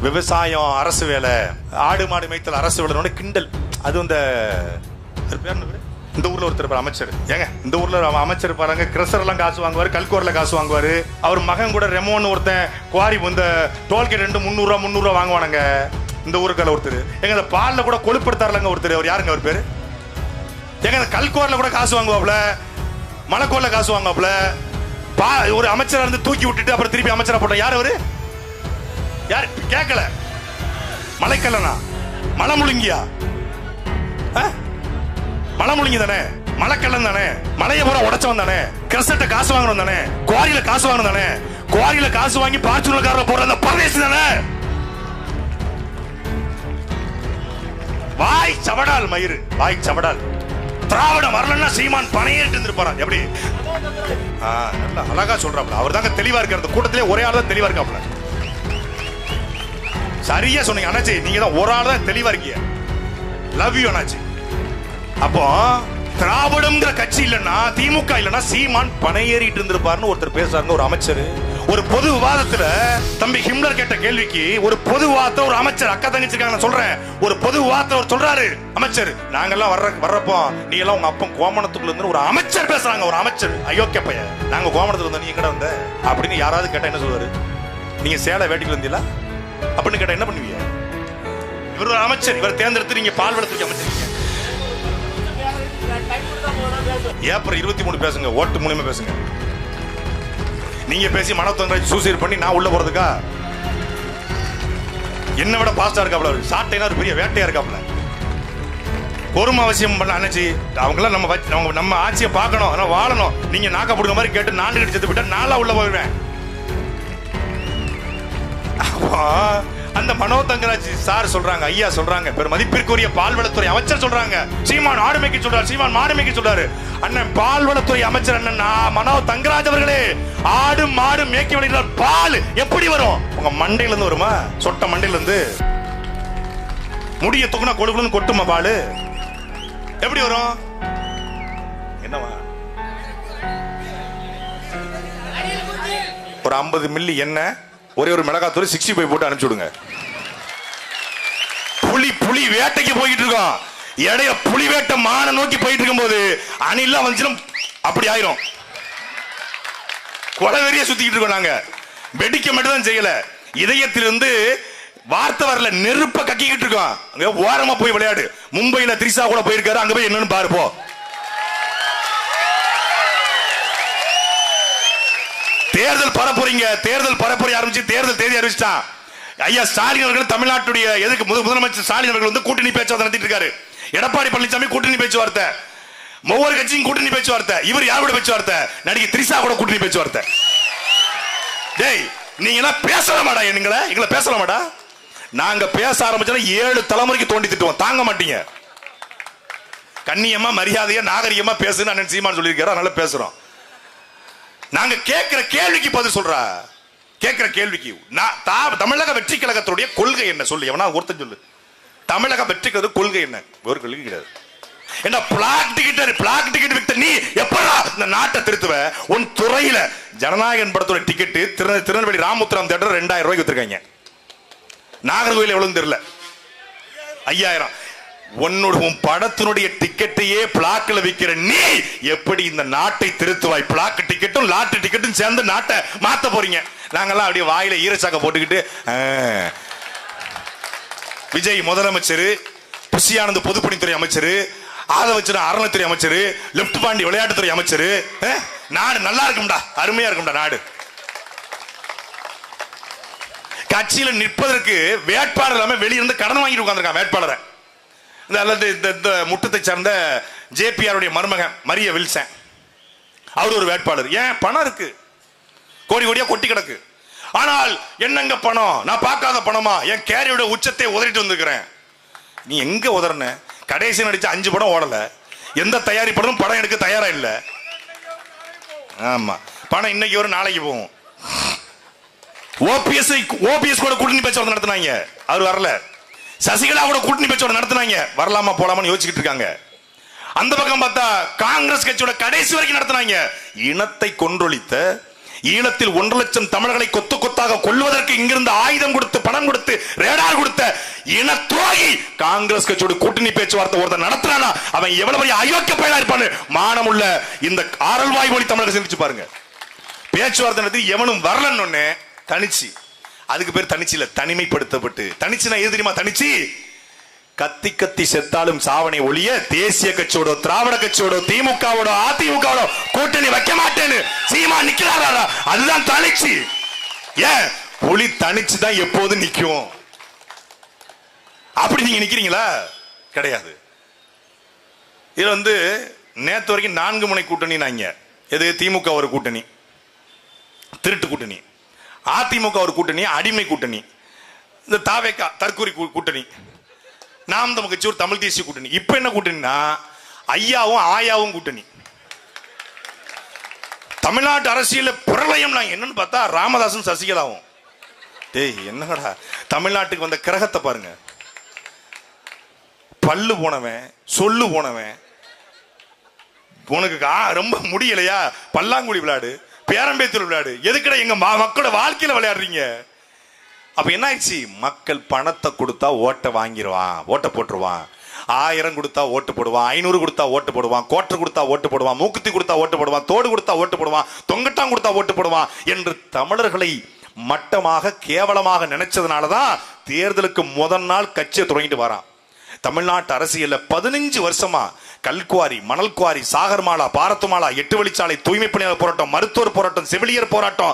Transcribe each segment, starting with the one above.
விவசாயம் அரசு வேலை, ஆடு மாடு மேய்த்தல் அரசு வேலை கிண்டல். அது இந்த ஊர்ல ஒருத்தர் அமைச்சர், ஏங்க இந்த ஊர்ல அமைச்சர் பாருங்க, கிரஷர் எல்லாம் காசு வாங்குவாரு, கல்கோர்ல காசு வாங்குவாரு. அவர் மகன் கூட ரெமோன்னு ஒருத்தன் குவாரி இந்த டோல்கேட் 300 வாங்குவானுங்க. இந்த ஊருக்கால ஒருத்தர் எங்க இந்த பால்ல கூட கொழுப்படுத்தாருலங்க ஒருத்தர், அவர் யாருங்க அவர் பேரு? எங்க இந்த கல்கோர்ல கூட காசு வாங்குவாப்ல, மலைக்கோர்ல காசு வாங்குவாப்ல. ஒரு அமைச்சரா இருந்து தூக்கி விட்டுட்டு அப்புறம் திருப்பி அமைச்சரா போட்ட யார் அவரு? யாரு கேட்கல? மலைக்கல்லனா மலை முழுங்கியா? மலை முழுங்கி தானே, மலைக்கல்லன் தானே, மலையை பூரா உடைச்சவன் தானே, கிரசட்ட காசு வாங்கணும் தானே, குவாரியில காசு வாங்கணும் தானே, குவாரியில காசு வாங்கி பார்ச்சுனல் கார்ல போற அந்த பரதேசி தானே. வாய் சவடால் மயிறு, வாய் சவடால். திராவிடம் வரலன்னா சீமான் பணையேட்டு இருந்திருப்பாரா? எப்படி நல்லா அழகா சொல்றாப்ல. அவர் தாங்க தெளிவா இருக்காரு. அந்த கூட்டத்திலே ஒரே ஆள் தான் தெளிவா இருக்காப்ல. சரியா சொன்னீங்க அண்ணாச்சி, நீங்க தான் ஒரு ஆள் தான் தெளிவா இருக்கீங்க. லவ் யூ அண்ணாச்சி. அப்போ திராவிடம்ங்கிற கட்சி இல்லைன்னா, திமுக இல்லைன்னா சீமான் பணையேறிட்டு இருந்திருப்பாருன்னு ஒருத்தர் பேசுறாங்க, ஒரு அமைச்சர். ஒரு பொது விவாதத்துல தம்பி ஹிம்லர் கேட்ட கேள்விக்கு ஒரு பொது விவாதத்தை ஒரு அமைச்சர், அக்கா தங்கச்சிருக்காங்க நான் சொல்றேன், ஒரு பொது விவாதத்தை அவர் சொல்றாரு அமைச்சர், நாங்கெல்லாம் வர்றப்போ நீ எல்லாம் உங்க அப்பன் கோமணத்துக்குள்ள இருந்து ஒரு அமைச்சர் பேசுறாங்க, ஒரு அமைச்சர், அயோக்கிய பையன், நாங்க கோமணத்துல இருந்தோம், நீ எங்கடா வந்த அப்படின்னு யாராவது கேட்டா என்ன சொல்லுவாரு? நீங்க சேலை வேட்டிக்கு வந்தீங்களா அப்படின்னு கேட்டா என்ன பண்ணுவீங்க? இவர் ஒரு அமைச்சர், இவர் தேர்ந்தெடுத்து நீங்க பால் வளத்துக்கு அமைச்சிருக்கீங்க. ஏப்ரல் 23 பேசுங்க, ஓட்டு மூலியமா பேசுங்க. நீங்க பேசி மனத்தங்கரை சூசைட் பண்ணி நான் உள்ள போறதுக்கா? என்ன விட பாஸ்டா இருக்காப்ல, சாட்டைனா ஒரு பெரிய வேட்டையா இருக்காப்ல. பொறுமை அவசியம் பண்ண அண்ணாச்சி, அவங்களாம் நம்ம ஆட்சியை பார்க்கணும், ஆனா வாழணும். நீங்க நாக்க புடுங்க மாதிரி கேட்டு நாண்டு கட்டி செத்து விட்டா நாளா உள்ள போயிடுவேன். அந்த மனோ தங்கராஜ் சார் சொல்றாங்க, ஐயா சொல்றாங்க, பெரும் மதிப்பிற்குரிய பால்வளத்துறை அமைச்சர் சொல்றாங்க, சீமான் ஆடு மேய்க்க சொல்றாரு, சீமான் மாடு மேய்க்க சொல்றாரு. அண்ணன் பால்வளத்துறை அமைச்சர் அண்ணன் மனோ தங்கராஜ் அவர்களே, ஆடு மாடு மேய்க்க விளையாட பால் எப்படி வரும்? உங்க மண்டையில இருந்து வருமா? சொட்ட மண்டையில இருந்து முடிய தொகுனா கொழுகுன்னு கொட்டுமா பால்? எப்படி வரும்? என்னவா? ஒரு 50 மில்லி எண்ணெய், ஒரே ஒரு மிளகாத்தூள் 65 போட்டு அனுப்பிச்சு விடுங்க. புலி வேட்டைக்கு போயிட்டு இருக்கோம், இடைய புலி வேட்டை மான நோக்கி போயிட்டு இருக்கும் போது அணிலாம் வந்துச்சும் அப்படி ஆயிரும். கொலவெறிய சுத்திக்கிட்டு இருக்கோம் நாங்க. வெடிக்க மட்டும் தான் செய்யல, இதயத்திலிருந்து வார்த்தை வரல, நெருப்ப கக்கிக்கிட்டு இருக்கோம். ஓரமா போய் விளையாடு. மும்பையில திரிசா கூட போயிருக்காரு, அங்க போய் என்னன்னு பாரு போ. தேர்தல் பரப்புறீங்க, தேர்தல் பரப்புரை ஆரம்பிச்சு தேர்தல் தேதி அறிவிச்சிட்டான். ஐயா ஸ்டாலின் அவர்கள் தமிழ்நாட்டுடைய எதுக்கு முதலமைச்சர் ஸ்டாலின் அவர்கள் வந்து கூட்டணி பேச்சுவார்த்தை நடத்திட்டு இருக்காரு. எடப்பாடி பழனிசாமி கூட்டணி பேச்சுவார்த்தை, ஒவ்வொரு கட்சியும் கூட்டணி பேச்சுவார்த்தை. இவர் யாரோட பேச்சுவார்த்தை? நடிகை திரிசா கூட கூட்டணி பேச்சுவார்த்தை. டேய் நீங்க பேசலாமாடா? எங்களை பேசலாமாடா? நாங்க பேச ஆரம்பிச்சா 7 தலைமுறைக்கு தோண்டி திட்டுவோம், தாங்க மாட்டீங்க. கண்ணியமா மரியாதையா நாகரிகமா பேசுன்னு அண்ணன் சீமான் சொல்லியிருக்காரு, அதனால பேசுறோம். நாங்க கேட்கிற கேள்விக்கு பதில் சொல்றா. கேட்கிற கேள்விக்கு தமிழக வெற்றி கழகத்துடைய கொள்கை என்ன சொல்லு, எவனா ஒருத்தன் சொல்லு. தமிழக வெற்றி கழக கொள்கை என்ன? ஒரு கொள்கை கிடையாது. என்ன பிளாக் டிக்கெட் வித்த நீ எப்படா இந்த நாட்டை திருத்துவ? உன் துறையில ஜனநாயகன் படத்தோட டிக்கெட் திருநெல்வேலி ராமுத்திரம் தேட்டர் 2000 ரூபாய்க்கு வித்திருக்காங்க. நாகர்கோவில் எவ்வளவு தெரியல, 5000. உன் படத்தினுடைய டிக்கெட்டையே பிளாக்ல விக்கிற நீ எப்படி இந்த நாட்டை திருத்துவாய்? பிளாக் டிக்கெட்டும் லாட்டரி டிக்கெட்டும் சேர்ந்து நாட்டை மாத்த போறீங்க. நாங்கெல்லாம் அப்படியே வாயில ஈரச்சாக்க போட்டுக்கிட்டு, விஜய் முதலமைச்சர், புஷியானந்த் பொதுப்பணித்துறை அமைச்சர், ஆதவச்சர் அறநிலைத்துறை அமைச்சர், லெப்ட் பாண்டி விளையாட்டுத்துறை அமைச்சர். நாடு நல்லா இருக்கும்டா, அருமையா இருக்கும்டா நாடு. கட்சியில நிற்பதற்கு வேட்பாளர் இல்லாம வெளியிருந்து கடன் வாங்கிட்டு உட்கார்ந்திருக்கான் வேட்பாளரை. இந்த முட்டத்தை சார்ந்த ஜேபிஆருடைய மருமகன் மரிய வில்சன், அவர் ஒரு வேட்பாளர். ஏன்? பணம் இருக்கு, கோடி கோடியா கொட்டி கிடக்கு. ஆனால் என்னங்க பணம்? நான் பார்க்காத பணமா? என் கேரியோட உச்சத்தை உதறிட்டு வந்திருக்கிறேன். நீ எங்க உதறன? கடைசி நடிச்ச 5 படம் ஓடல, எந்த தயாரிப்படும் படம் எடுக்க தயாரா இல்ல. ஆமா, பணம் இன்னைக்கு வரும், நாளைக்கு போகும். ஓபிஎஸ் கூட கூட்டணி பேச்சுவார்த்தை நடத்தினாங்க, அவர் வரல. சசிகலா கூட கூட்டணி பேச்சுவார்த்தை நடத்தினாங்க, வரலாமா போலாமான்னு யோசிச்சுட்டு இருக்காங்க. அந்த பக்கம் பார்த்தா காங்கிரஸ் கட்சியோட கடைசி வரைக்கும் நடத்தினாங்க. இனத்தை கொன்றொழித்த ஈழத்தில் 1,00,000 தமிழர்களை கொத்து கொத்தாக கொல்வதற்கு இங்கிருந்து ஆயுதம் கொடுத்து பணம் கொடுத்து ரேடார் கொடுத்த இன துரோகி காங்கிரஸ் கட்சியோட கூட்டணி பேச்சுவார்த்தை ஒருத்தர் நடத்துறானா அவன் எவ்வளவு பெரிய அயோக்கிய பயலா இருப்பான்னு மானமுள்ள இந்த ஆரல்வாய் மொழி தமிழர்கள் சிந்திச்சு பாருங்க. பேச்சுவார்த்தை நடத்தி எவனும் வரலன்னு தனிச்சு, அதுக்கு பேர் தனிச்சு இல்ல, தனிமைப்படுத்தப்பட்டு. தனிச்சுனா எது தெரியுமா? தனிச்சு கத்தி கத்தி செத்தாலும் சாவனை ஒழிய தேசிய கட்சியோட திராவிட கட்சியோட திமுகவோட அதிமுகவோட கூட்டணி வைக்க மாட்டேன்னு சீமா நிக்கிறாரா? அதுதான் தனிச்சு. ஏன் புலி தனிச்சு தான் எப்போதும் நிக்கும். அப்படி நீங்க நிக்கிறீங்களா? கிடையாது. இது நேத்து வரைக்கும் 4 முனை கூட்டணி. எது? திமுக ஒரு கூட்டணி திருட்டு கூட்டணி, அதிமுக ஒரு கூட்டணி அடிமை கூட்டணி, இந்த தாவேகா தற்கூரி கூட்டணி, நாம் தமிழ் கட்சி ஒரு தமிழ் தேசிய கூட்டணி. இப்ப என்ன கூட்டணினா ஐயாவும் ஆயாவும் கூட்டணி. தமிழ்நாட்டு அரசியல் பிரளயம் என்னன்னு பார்த்தா ராமதாசும் சசிகலாவும். டேய் என்னடா தமிழ்நாட்டுக்கு வந்த கிரகத்தை பாருங்க. பல்லு போனவன், சொல்லு போனவன், உனக்கு ரொம்ப முடியலையா பல்லாங்குழி விளையாடு, பேரம்பேத்தூர் விளையாடு. எதுக்கட எங்க மக்களோட வாழ்க்கையில விளையாடுறீங்க? அப்ப என்ன ஆயிடுச்சு? மக்கள் பணத்தை கொடுத்தா ஓட்டை வாங்கிடுவான், ஓட்டை போட்டுருவான். 1000 கொடுத்தா ஓட்டு போடுவான், 500 கொடுத்தா ஓட்டு போடுவான், கோட்டர் கொடுத்தா ஓட்டு போடுவான், மூக்குத்தி கொடுத்தா ஓட்டு போடுவான், தோடு கொடுத்தா ஓட்டு போடுவான், தொங்கட்டான் கொடுத்தா ஓட்டு போடுவான் என்று தமிழர்களை மட்டமாக கேவலமாக நினைச்சதுனாலதான் தேர்தலுக்கு முதல் நாள் கட்சியை தொடங்கிட்டு வரான். தமிழ்நாட்டு அரசியல்ல 15 வருஷமா கல்குவாரி, மணல் குவாரி, சாகர்மாலா, பாரத்துமாலா, 8 வழிச்சாலை, தூய்மை பணியாளர் போராட்டம், மருத்துவர் போராட்டம், செவிலியர் போராட்டம்,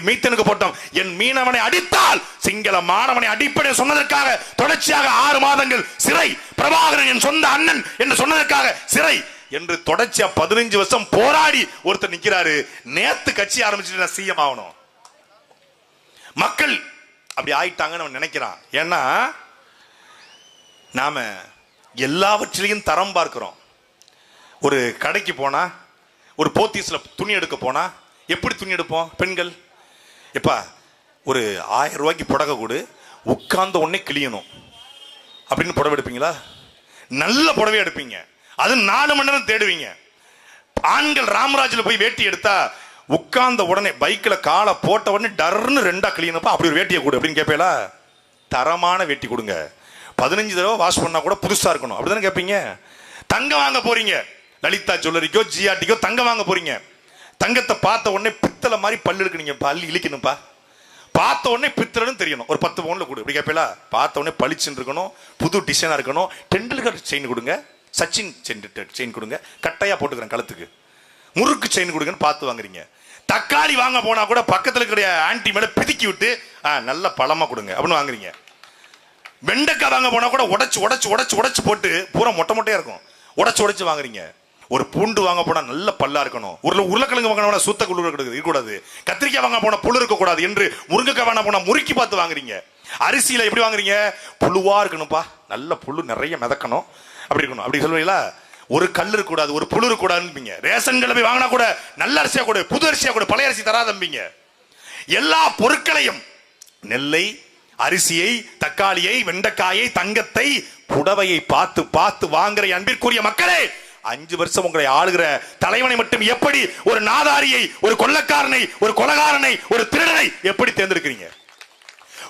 மீத்தனுக்கு போராட்டம், என் மீனவனை அடித்தால் சிங்கள மாணவனை அடிப்படை சொன்னதற்காக தொடர்ச்சியாக 6 மாதங்கள் சிறை, பிரபாகரன் என் சொந்த அண்ணன் என்று சொன்னதற்காக சிறை என்று தொடர்ச்சியா 15 வருஷம் போராடி ஒருத்தர் நிக்கிறாரு. நேத்து கட்சி ஆரம்பிச்சுட்டு நான் சிஎம் ஆகணும். மக்கள் அப்படி ஆயிட்டாங்கன்னு நினைக்கிறான். ஏன்னா நாம எல்லாவற்றிலையும் தரம் பார்க்கிறோம். ஒரு கடைக்கு போனா, ஒரு போத்தீஸ்ல துணி எடுக்க போனா எப்படி துணி எடுப்போம்? பெண்கள் எப்பா ஒரு 1000 ரூபாய்க்கு புடவை கொடு, உட்கார்ந்த உடனே கிளியணும் அப்படின்னு புடவை எடுப்பீங்களா? நல்ல புடவை எடுப்பீங்க, அது 4 மணி நேரம் தேடுவீங்க. ஆண்கள் ராமராஜ்ல போய் வேட்டி எடுத்தா உட்கார்ந்த உடனே பைக்ல காலை போட்ட உடனே டர்னு 2ஆ கிளியனப்பா, அப்படி ஒரு வேட்டியை கொடு அப்படின்னு கேட்பீங்களா? தரமான வேட்டி கொடுங்க, 15 தடவை வாஷ் பண்ணா கூட புதுசா இருக்கணும் அப்படிதானே கேட்பீங்க. தங்கம் வாங்க போறீங்க, லலிதா ஜுவல்லரிக்கோ ஜிஆர்டிக்கோ தங்கம் வாங்க போறீங்க. தங்கத்தை பார்த்த உடனே பித்தளை மாதிரி பல்லு இருக்கு, பல்லு இழிக்கணும்பா. பார்த்த உடனே பித்தளைன்னு தெரியணும், ஒரு 10 பவுன்ல கொடு அப்படி கேட்பீங்களா? பார்த்த உடனே பளிச்சுன்னு இருக்கணும், புது டிசைனா இருக்கணும். டெண்டுல்கர் செயின் கொடுங்க, சச்சின் செயின் கொடுங்க, கட்டையா போட்டுக்கிறேன் கழுத்துக்கு, முறுக்கு செயின் கொடுங்கன்னு பார்த்து வாங்குறீங்க. தக்காளி வாங்க போனா கூட பக்கத்துல இருக்கிற ஆன்டி மேல பிதுக்கி விட்டு நல்ல பழமா கொடுங்க அப்படின்னு வாங்குறீங்க. வெண்டைக்காய் வாங்க போனா கூட உடைச்சு போட்டு பூரா மொட்டை மொட்டையா இருக்கும், உடைச்சு வாங்குறீங்க. ஒரு பூண்டு வாங்க போனா நல்ல பல்லா இருக்கணும், உருளைக்கிழங்கு வாங்க போனா சுத்த குளிர் இருக்கக்கூடாது, கத்திரிக்காய் வாங்க போனா புழு இருக்கக்கூடாது என்று முருங்கைக்காய் வாங்க போனா முறுக்கி பார்த்து வாங்குறீங்க. அரிசியில எப்படி வாங்குறீங்க? புழுவா இருக்கணும்பா, நல்ல புழு நிறைய மிதக்கணும் அப்படி இருக்கணும் அப்படி சொல்லுவீங்களா? ஒரு கல் இருக்கக்கூடாது, ஒரு புழு இருக்கக்கூடாதுன்னு. ரேஷன் கடை போய் வாங்கினா கூட நல்ல அரிசியா கூட, புது அரிசியா கூட, பழைய அரிசி தராதம்பிங்க. எல்லா பொருட்களையும், நெல்லை, அரிசியை, தக்காளியை, வெண்டைக்காயை, தங்கத்தை, புடவையை பார்த்து பார்த்து வாங்குற அன்பிற்குரிய மக்களே, 5 வருஷம் உங்களை ஆளுகிற தலைவனை மட்டும் எப்படி, ஒரு நாதாரியை, ஒரு கொள்ளக்காரனை, ஒரு கொலகாரனை, ஒரு திருடனை எப்படி தேர்ந்தெடுக்கிறீங்க?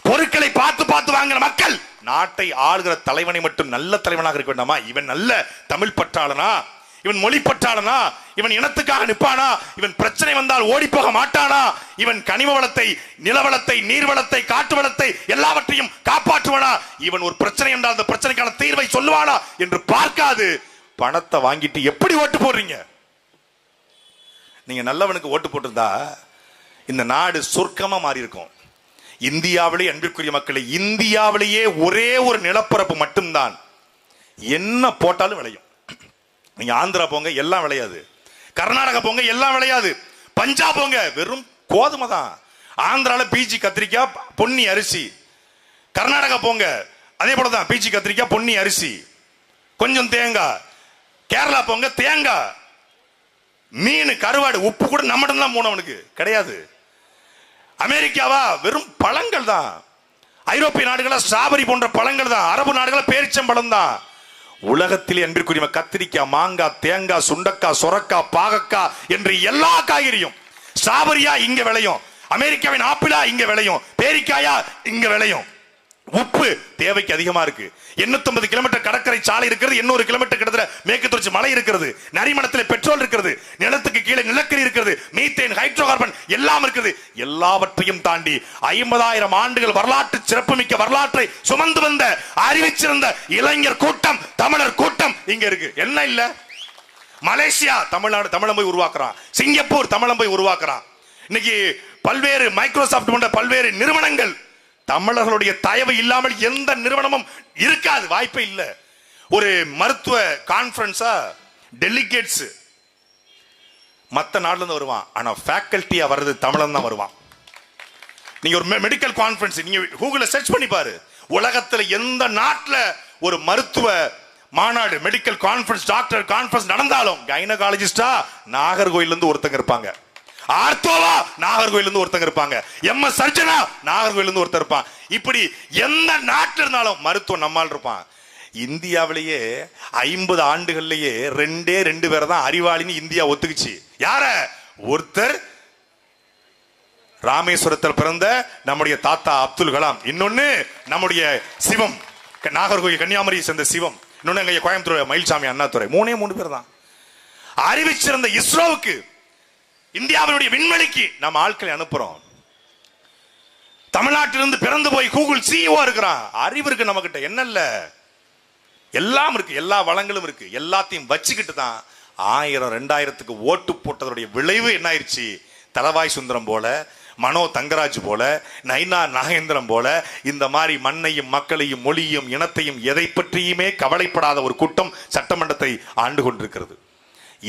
பொருட்களை பார்த்து பார்த்து வாங்குற மக்கள் நாட்டை ஆளுகிற தலைவனை மட்டும் நல்ல தலைவனாக இருக்க வேண்டாமா? இவன் நல்ல தமிழ் பற்றாளனா, இவன் மொழி பற்றாளனா, இவன் இனத்துக்காக நிற்பானா, இவன் பிரச்சனை வந்தால் ஓடி போக மாட்டானா, இவன் கனிம வளத்தை, நிலவளத்தை, நீர்வளத்தை, காட்டு வளத்தை எல்லாவற்றையும் காப்பாற்றுவானா, இவன் ஒரு பிரச்சனை என்றால் அந்த பிரச்சனைக்கான தீர்வை சொல்லுவானா என்று பார்க்காது பணத்தை வாங்கிட்டு எப்படி ஓட்டு போடுறீங்க? நீங்க நல்லவனுக்கு ஓட்டு போட்டிருந்தா இந்த நாடு சொர்க்கமா மாறி இருக்கும். இந்தியாவிலேயே அன்பிற்குரிய மக்களை, இந்தியாவிலேயே ஒரே ஒரு நிலப்பரப்பு மட்டும்தான் என்ன போட்டாலும் விளையும். நீங்க ஆந்திரா போங்க எல்லாம் விளையாது, கர்நாடகா போங்க எல்லாம் விளையாது, பஞ்சாப் போங்க வெறும் கோதுமை தான். ஆந்திரால பீச்சி கத்திரிக்காய், பொன்னி அரிசி. கர்நாடகா போங்க அதே போலதான், பீச்சி கத்திரிக்காய், பொன்னி அரிசி, கொஞ்சம் தேங்காய். கேரளா போங்க தேங்காய், மீன், கருவாடு, உப்பு கூட நம்மகிட்ட தான் போனவனுக்கு கிடையாது. அமெரிக்காவா வெறும் பழங்கள் தான். ஐரோப்பிய நாடுகள ஸ்ட்ராபெரி போன்ற பழங்கள் தான். அரபு நாடுகள பேரிச்சம்பழம் தான். உலகத்திலே அன்பிற்குரிய கத்திரிக்காய், மாங்காய், தேங்காய், சுண்டக்காய், சொரக்காய், பாகக்காய் என்று எல்லா காய்கறியும் ஸ்ட்ராபெரியா இங்க விளையும், அமெரிக்காவின் ஆப்பிளா இங்க விளையும், பேரிக்காயா இங்க விளையும். உப்பு தேவைக்கு அதிகமா இருக்கு. 850 கிலோமீட்டர் கடற்கரை சாலை இருக்கிறது, 800 கிலோமீட்டர் கிட்டத்தட்ட மேற்கு தொடர்ச்சி மலை இருக்கிறது, நரிமணத்தில் பெட்ரோல் இருக்கிறது, நிலத்துக்கு கீழே நிலக்கரி இருக்கிறது, மீத்தேன், ஹைட்ரோ கார்பன் எல்லாம் இருக்கிறது. எல்லாவற்றையும் தாண்டி 50,000 ஆண்டுகள் வரலாற்று சிறப்புமிக்க வரலாற்றை சுமந்து வந்த அறிவிச்சிருந்த இளைஞர் கூட்டம், தமிழர் கூட்டம் இங்க இருக்கு. என்ன இல்ல? மலேசியா தமிழ்நாடு தமிழம் போய் உருவாக்குறான், சிங்கப்பூர் தமிழம் போய் உருவாக்குறான். இன்னைக்கு பல்வேறு மைக்ரோசாப்ட் போன்ற பல்வேறு நிறுவனங்கள் தமிழர்களுடைய தயவு இல்லாமல் எந்த நிறுவனமும் இருக்காது, வாய்ப்பே இல்ல. ஒரு மருத்துவ கான்ஃபரன்ஸா டெலிகேட்ஸ் மத்த நாடுல இருந்து வருவான், ஆனா ஃபேக்கல்ட்டியா வர்றது தமிழன் தான் வருவான். நீங்க ஒரு மெடிக்கல் கான்ஃபரன்ஸ் நீங்க கூகுள்ல சர்ச் பண்ணி பாரு, உலகத்துல எந்த நாட்டுல ஒரு மருத்துவ மாநாடு, மெடிக்கல் கான்ஃபரன்ஸ், டாக்டர் கான்ஃபரன்ஸ் நடந்தாலும் கைனகாலஜிஸ்டா நாகர்கோயில்ல இருந்து ஒருத்தங்க இருப்பாங்க, ஆர்த்தோவா நாகர்கோயில இருந்து ஒருத்தங்க இருப்பாங்க, எம்எஸ் சர்ஜனா நாகர்கோயில இருந்து ஒருத்தர் இருப்பான். இப்படி எந்த நாட்டில் இருந்தாலும் மருத்துவம் நம்மால் இருப்பான். இந்தியாவிலேயே 50 ஆண்டுகள்லயே 2 பேர் தான் அறிவாளின்னு இந்தியா ஒத்துக்குச்சு. யார? ஒருத்தர் ராமேஸ்வரத்தில் பிறந்த நம்முடைய தாத்தா அப்துல் கலாம், இன்னொன்னு நம்முடைய சிவம், நாகர்கோயில் கன்னியாகுமரியை சேர்ந்த சிவம், இன்னொன்னு எங்க கோயம்புத்தூர் மயில்சாமி அண்ணாதுரை. 3 பேர் தான். அறிவிச்சிருந்த இஸ்ரோவுக்கு, இந்தியாவுடைய விண்வெளிக்கு நம்ம ஆட்களை அனுப்புறோம். தமிழ்நாட்டிலிருந்து பிறந்து போய் கூகுள் சிஇஓ இருக்கிறான். அறிவு இருக்கு நம்ம கிட்ட, என்ன இல்ல? எல்லாம் இருக்கு, எல்லா வளங்களும் இருக்கு. எல்லாத்தையும் வச்சுக்கிட்டு தான் 1000 2000க்கு ஓட்டு போட்டதுடைய விளைவு என்ன ஆயிடுச்சு? தலவாய் சுந்தரம் போல, மனோ தங்கராஜ் போல, நைனா நாகேந்திரம் போல இந்த மாதிரி மண்ணையும் மக்களையும் மொழியும் இனத்தையும் எதை பற்றியுமே கவலைப்படாத ஒரு கூட்டம் சட்டமன்றத்தை ஆண்டு கொண்டிருக்கிறது.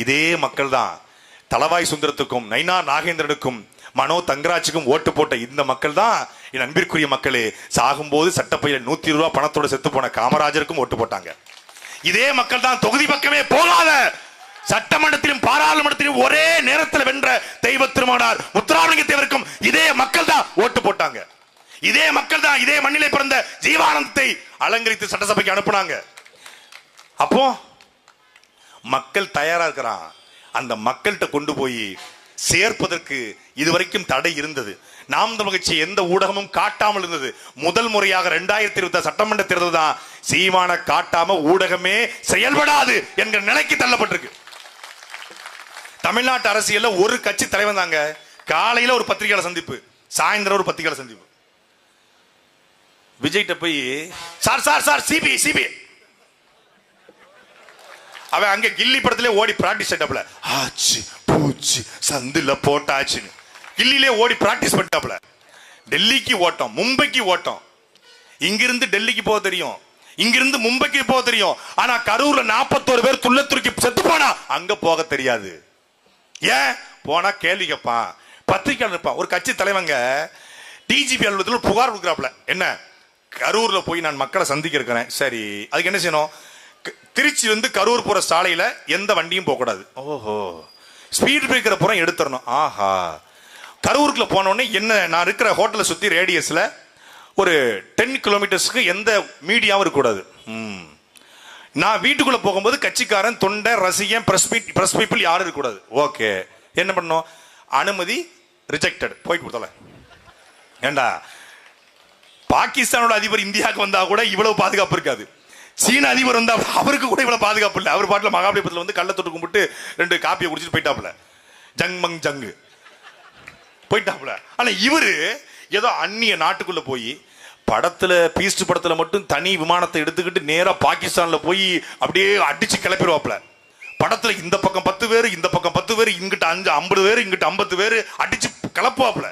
இதே மக்கள் தான் தலவாய் சுந்தரத்துக்கும் நைனா நாகேந்திரனுக்கும் மனோ தங்கராஜுக்கும் ஓட்டு போட்ட இந்த மக்கள் தான் என் அன்பிற்குரிய மக்களே சாகும்போது சட்டப்பையில 120 ரூபாய் பணத்தோட செத்து போன காமராஜருக்கும் ஓட்டு போட்டாங்க. இதே மக்கள் தான் தொகுதி பக்கமே போகாத சட்டமன்றத்திலும் பாராளுமன்றத்திலும் ஒரே நேரத்தில் வென்ற தெய்வ திருமணார் முத்துராமலிங்க தேவருக்கும் இதே மக்கள் தான் ஓட்டு போட்டாங்க. இதே மக்கள் தான் இதே மண்ணிலே பிறந்த ஜீவானந்தத்தை அலங்கரித்து சட்டசபைக்கு அனுப்புனாங்க. அப்போ மக்கள் தயாரா இருக்கிறான். அந்த மக்கள்கிட்ட கொண்டு போய் சேர்ப்பதற்கு இதுவரைக்கும் தடை இருந்தது. நாம் தமிழர் கட்சி எந்த ஊடகமும் காட்டாமல் இருந்தது. முதல் முறையாக 2020 சட்டமன்ற தேர்தல் தான் சீமான காட்டாம ஊடகமே செயல்படாது என்கிற நிலைக்கு தள்ளப்பட்டிருக்கு. தமிழ்நாட்டு அரசியல்ல ஒரு கட்சி தலைவன் தாங்க. காலையில ஒரு பத்திரிகையாளர் சந்திப்பு, சாயந்தரம் ஒரு பத்திரிகையாளர் சந்திப்பு. விஜய்கிட்ட போய் சார் சார் சார் சிபி அவன் அங்க கில்லி படத்திலே ஓடி பிராக்டிஸ் செட்டப்ல ஆச்சு பூச்சி சந்துல போட்டாச்சு கில்லிலே ஓடி பிராக்டிஸ் பண்ணிட்டாப்ல. டெல்லிக்கு ஓட்டம், மும்பைக்கு ஓட்டம். இங்கிருந்து டெல்லிக்கு போக தெரியும், இங்கிருந்து மும்பைக்கு போக தெரியும். ஆனா கரூர்ல 41 பேர் துள்ளத்துருக்கி செத்து போனா அங்க போக தெரியாது. ஏன் போனா கேள்வி கேட்பான், பத்திரிகையாளர் இருப்பான். ஒரு கட்சி தலைவங்க டிஜிபி அலுவலகத்தில் புகார் கொடுக்குறாப்ல, என்ன கரூர்ல போய் நான் மக்களை சந்திக்க இருக்கிறேன். சரி, அதுக்கு என்ன செய்யணும்? திருச்சி வந்து கரூர் போற சாலையில எந்த வண்டியும் போக கூடாது. ஓஹோ, ஸ்பீட் பிரேக்கரை பூரா எடுத்துறணும். ஆஹா, கரூருக்குள்ள போனோடனே என்ன, நான் இருக்கிற ஹோட்டலை சுத்தி ரேடியஸ்ல ஒரு 10 கிலோமீட்டர்ஸ்க்கு எந்த மீடியாவும் இருக்கக்கூடாது. நான் வீட்டுக்குள்ள போகும்போது கட்சிக்காரன், தொண்டை, ரசிகன், பிரஸ் பீப்புள் யாரும் இருக்கக்கூடாது. ஓகே, என்ன பண்ணோம்? அனுமதி ரிஜெக்டட், போயிட்டு கொடுத்தல. ஏண்டா, பாகிஸ்தானோட அதிபர் இந்தியாவுக்கு வந்தா கூட இவ்வளவு பாதுகாப்பு இருக்காது. சீன அதிபர் வந்தா அவருக்கு கூட இவ்வளவு பாதுகாப்பு இல்லை. அவர் பாட்டில் மகாபலிபுரத்தில் வந்து கள்ள தொட்டு கும்பிட்டு 2 காப்பியை குடிச்சிட்டு போயிட்டாப்ல, ஜங் மங் ஜங்கு போயிட்டாப்ல. ஆனா இவரு ஏதோ அந்நிய நாட்டுக்குள்ள போய் படத்துல, பீஸ்ட் படத்துல மட்டும் தனி விமானத்தை எடுத்துக்கிட்டு நேரா பாகிஸ்தான்ல போய் அப்படியே அடிச்சு கிளப்பிடுவாப்ல. படத்துல இந்த பக்கம் 10 பேர், இந்த பக்கம் 10 பேர், இங்கிட்ட 50 பேர், இங்கிட்ட 50 பேர் அடிச்சு கிளப்புவாப்ல.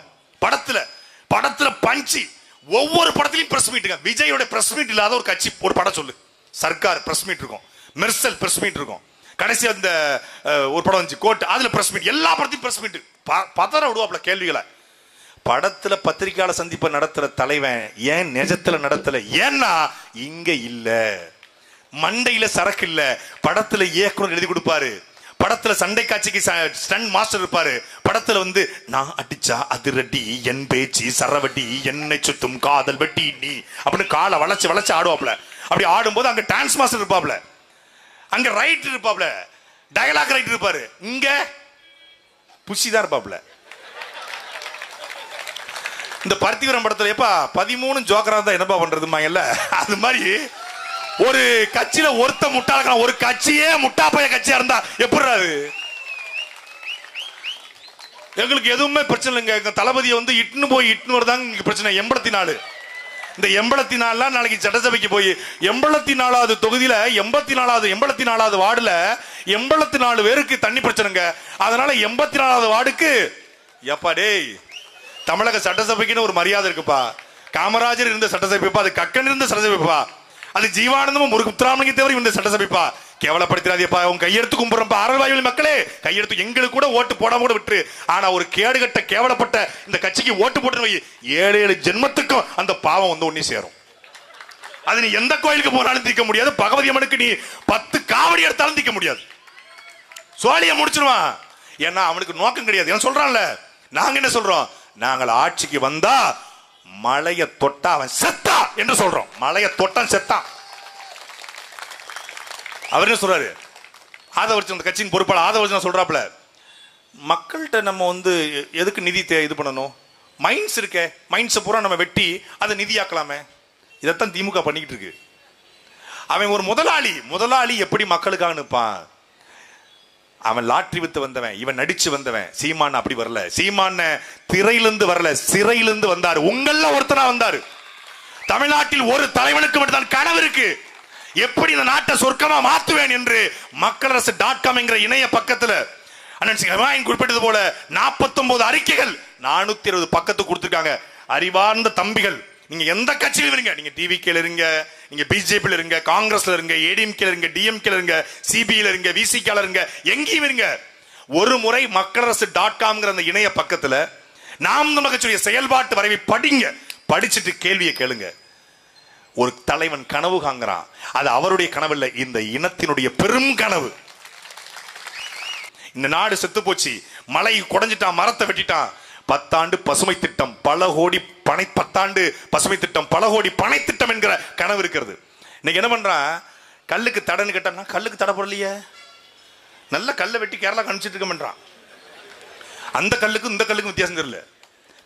படத்துல பஞ்சி. ஒவ்வொரு படத்திலையும் பிரஸ் மீட்டுங்க. விஜயோட பிரஸ் மீட் இல்லாத ஒரு கட்சி, ஒரு படம் சொல்லு. சர்க்கார் பிரஸ் மீட் இருக்கும், மெர்சல் பிரஸ் மீட் இருக்கும், கடைசி அந்த ஒரு படம் வந்து கோட், அதுல பிரஸ் மீட், எல்லா படத்தையும் பிரஸ் மீட். பதற விடுவாப்ல கேள்விகளை. படத்துல பத்திரிகையாளர் சந்திப்பை நடத்துற தலைவன் ஏன் நிஜத்துல நடத்தல? ஏன்னா இங்க இல்ல, மண்டையில சரக்கு இல்ல. படத்துல இயக்குனர் எழுதி கொடுப்பாரு, படத்துல சண்டை காட்சிக்கு ஸ்டண்ட் மாஸ்டர் இருப்பாரு. படத்துல வந்து நான் அடிச்சா அது ரெடி, என் பேச்சு சரவடி, என்னை சுத்தும் காதல் வெட்டி நீ அப்படின்னு காலை வளைச்சு வளைச்சு ஆடுவாப்ல. அப்படி ஆடும்போது அங்க டான்ஸ் மாஸ்டர் இருப்பாப்ல, அங்க ரைட் இருப்பாப்ல, டயலாக் ரைட் இருப்பாரு, இங்க புஷி தான் இருப்பாப்ல. இந்த பருத்திவரம் படத்துல எப்பா 13 ஜோக்கரா தான் என்னப்பா பண்றதுமாங்கல்ல, அது மாதிரி ஒரு கட்சியில ஒருத்த முட்டாள ஒரு கட்சியே முட்டா பைய கட்சியா இருந்தா எப்படி அது? எங்களுக்கு எதுவுமே பிரச்சனை இல்லைங்க. எங்க தளபதியை வந்து இட்டுன்னு வருதாங்க பிரச்சனை. 84 இந்த 84 நாளைக்கு சட்டசபைக்கு போய் 84வது தொகுதியில 84வது வார்டுல 84 பேருக்கு தண்ணி பிரச்சனைங்க. அதனால 84வது வார்டுக்கு எப்பா டேய், தமிழக சட்டசபைக்குன்னு ஒரு மரியாதை இருக்குப்பா. காமராஜர் இருந்த சட்டசபைப்பா, அது கக்கன் இருந்த சட்டசபைப்பா, அது ஜீவானந்தமும் முருகமுத்துராமலிங்க தேவர் இந்த சட்டசபைப்பா. கேவலப்படுத்திடாதேப்பா. உங்க கையெடுத்து கும்பிடுறப்பா. ஆரல்வாய்வழி மக்களே, கையெடுத்து எங்களுக்கு கூட ஓட்டு போடாம கூட விட்டுரு. ஆனா ஒரு கேடுகட்ட கேவலப்பட்ட இந்த கட்சிக்கு ஓட்டு போட்டு வை, 7 ஜென்மத்துக்கும் அந்த பாவம் வந்து ஒண்ணு சேரும். அது நீ எந்த கோயிலுக்கு போனாலும் தீர்க்க முடியாது. பகவதி அம்மனுக்கு நீ 10 காவடி எடுத்தாலும் தீர்க்க முடியாது. சோழிய முடிச்சிருவான். ஏன்னா அவனுக்கு நோக்கம் கிடையாது. என்ன சொல்றான்ல, நாங்க என்ன சொல்றோம், நாங்கள் ஆட்சிக்கு வந்தா மலைய தொட்டா அவன் செத்தா என்று சொல்றோம். மலைய தொட்டான் செத்தான். அவர் என்ன சொல்றாரு, ஆதவர்ஜன் அந்த கட்சியின் பொறுப்பாளர் ஆதவர்ஜன் சொல்றாப்ல, மக்கள்கிட்ட நம்ம வந்து எதுக்கு நிதி இது பண்ணணும், மைண்ட்ஸ் இருக்க மைண்ட்ஸை பூரா நம்ம வெட்டி அதை நிதியாக்கலாமே. இதைத்தான் திமுக பண்ணிக்கிட்டு இருக்கு. அவன் ஒரு முதலாளி எப்படி மக்களுக்காக நிற்பான்? அவன் லாட்டரி வித்து வந்தவன், இவன் நடிச்சு வந்தவன். சீமான் அப்படி வரல. சீமான திரையிலிருந்து வரல, சிறையிலிருந்து வந்தாரு. உங்கள ஒருத்தனா வந்தாரு. தமிழ்நாட்டில் ஒரு தலைவனுக்கு மட்டும்தான் கனவு இருக்கு, எப்படி இந்த நாட்டை சொர்க்கமா மாத்துவேன் என்று. மக்களரசு.com என்கிற இணைய பக்கத்துல அண்ணன் சிங் குறிப்பிட்டது போல 49 அறிக்கைகள் 420 பக்கத்துக்கு கொடுத்திருக்காங்க. அறிவார்ந்த தம்பிகள், நீங்க எந்த கட்சியில இருங்க, நீங்க டிவிகேல இருங்க, நீங்க பிஜேபியில இருங்க, காங்கிரஸ்ல இருங்க, ஏடிஎம்கேல இருங்க, டிஎம்கேல இருங்க, சிபில இருங்க, விசிகால இருங்க, எங்கேயும் இருங்க, ஒரு முறை மக்களரசு.comங்கிற அந்த இணைய பக்கத்துல நாம் தமிழர் கட்சியுடைய செயல்பாட்டு வரைவை படிங்க. படிச்சுட்டு கேள்வியை கேளுங்க. ஒரு தலைவன் கனவு காண்கிறான். அது அவருடைய கனவு இல்லை, இந்த இனத்தினுடைய பெரும் கனவு. இந்த நாடு செத்து போச்சு, மலை குடைஞ்சிட்டான், மரத்தை வெட்டிட்டான். 10 ஆண்டு பசுமை திட்டம், பல கோடி பனை, 10 ஆண்டு பசுமை திட்டம், பல கோடி பனை திட்டம் என்கிற கனவு இருக்கிறது. இன்னைக்கு என்ன பண்றான், கல்லுக்கு தடைன்னு கேட்டா, கல்லுக்கு தடை போடலையே, நல்ல கல்லை வெட்டி கேரளா கணிச்சிட்டு இருக்கேன்றான். அந்த கல்லுக்கும் இந்த கல்லுக்கும் வித்தியாசம் தெரியல.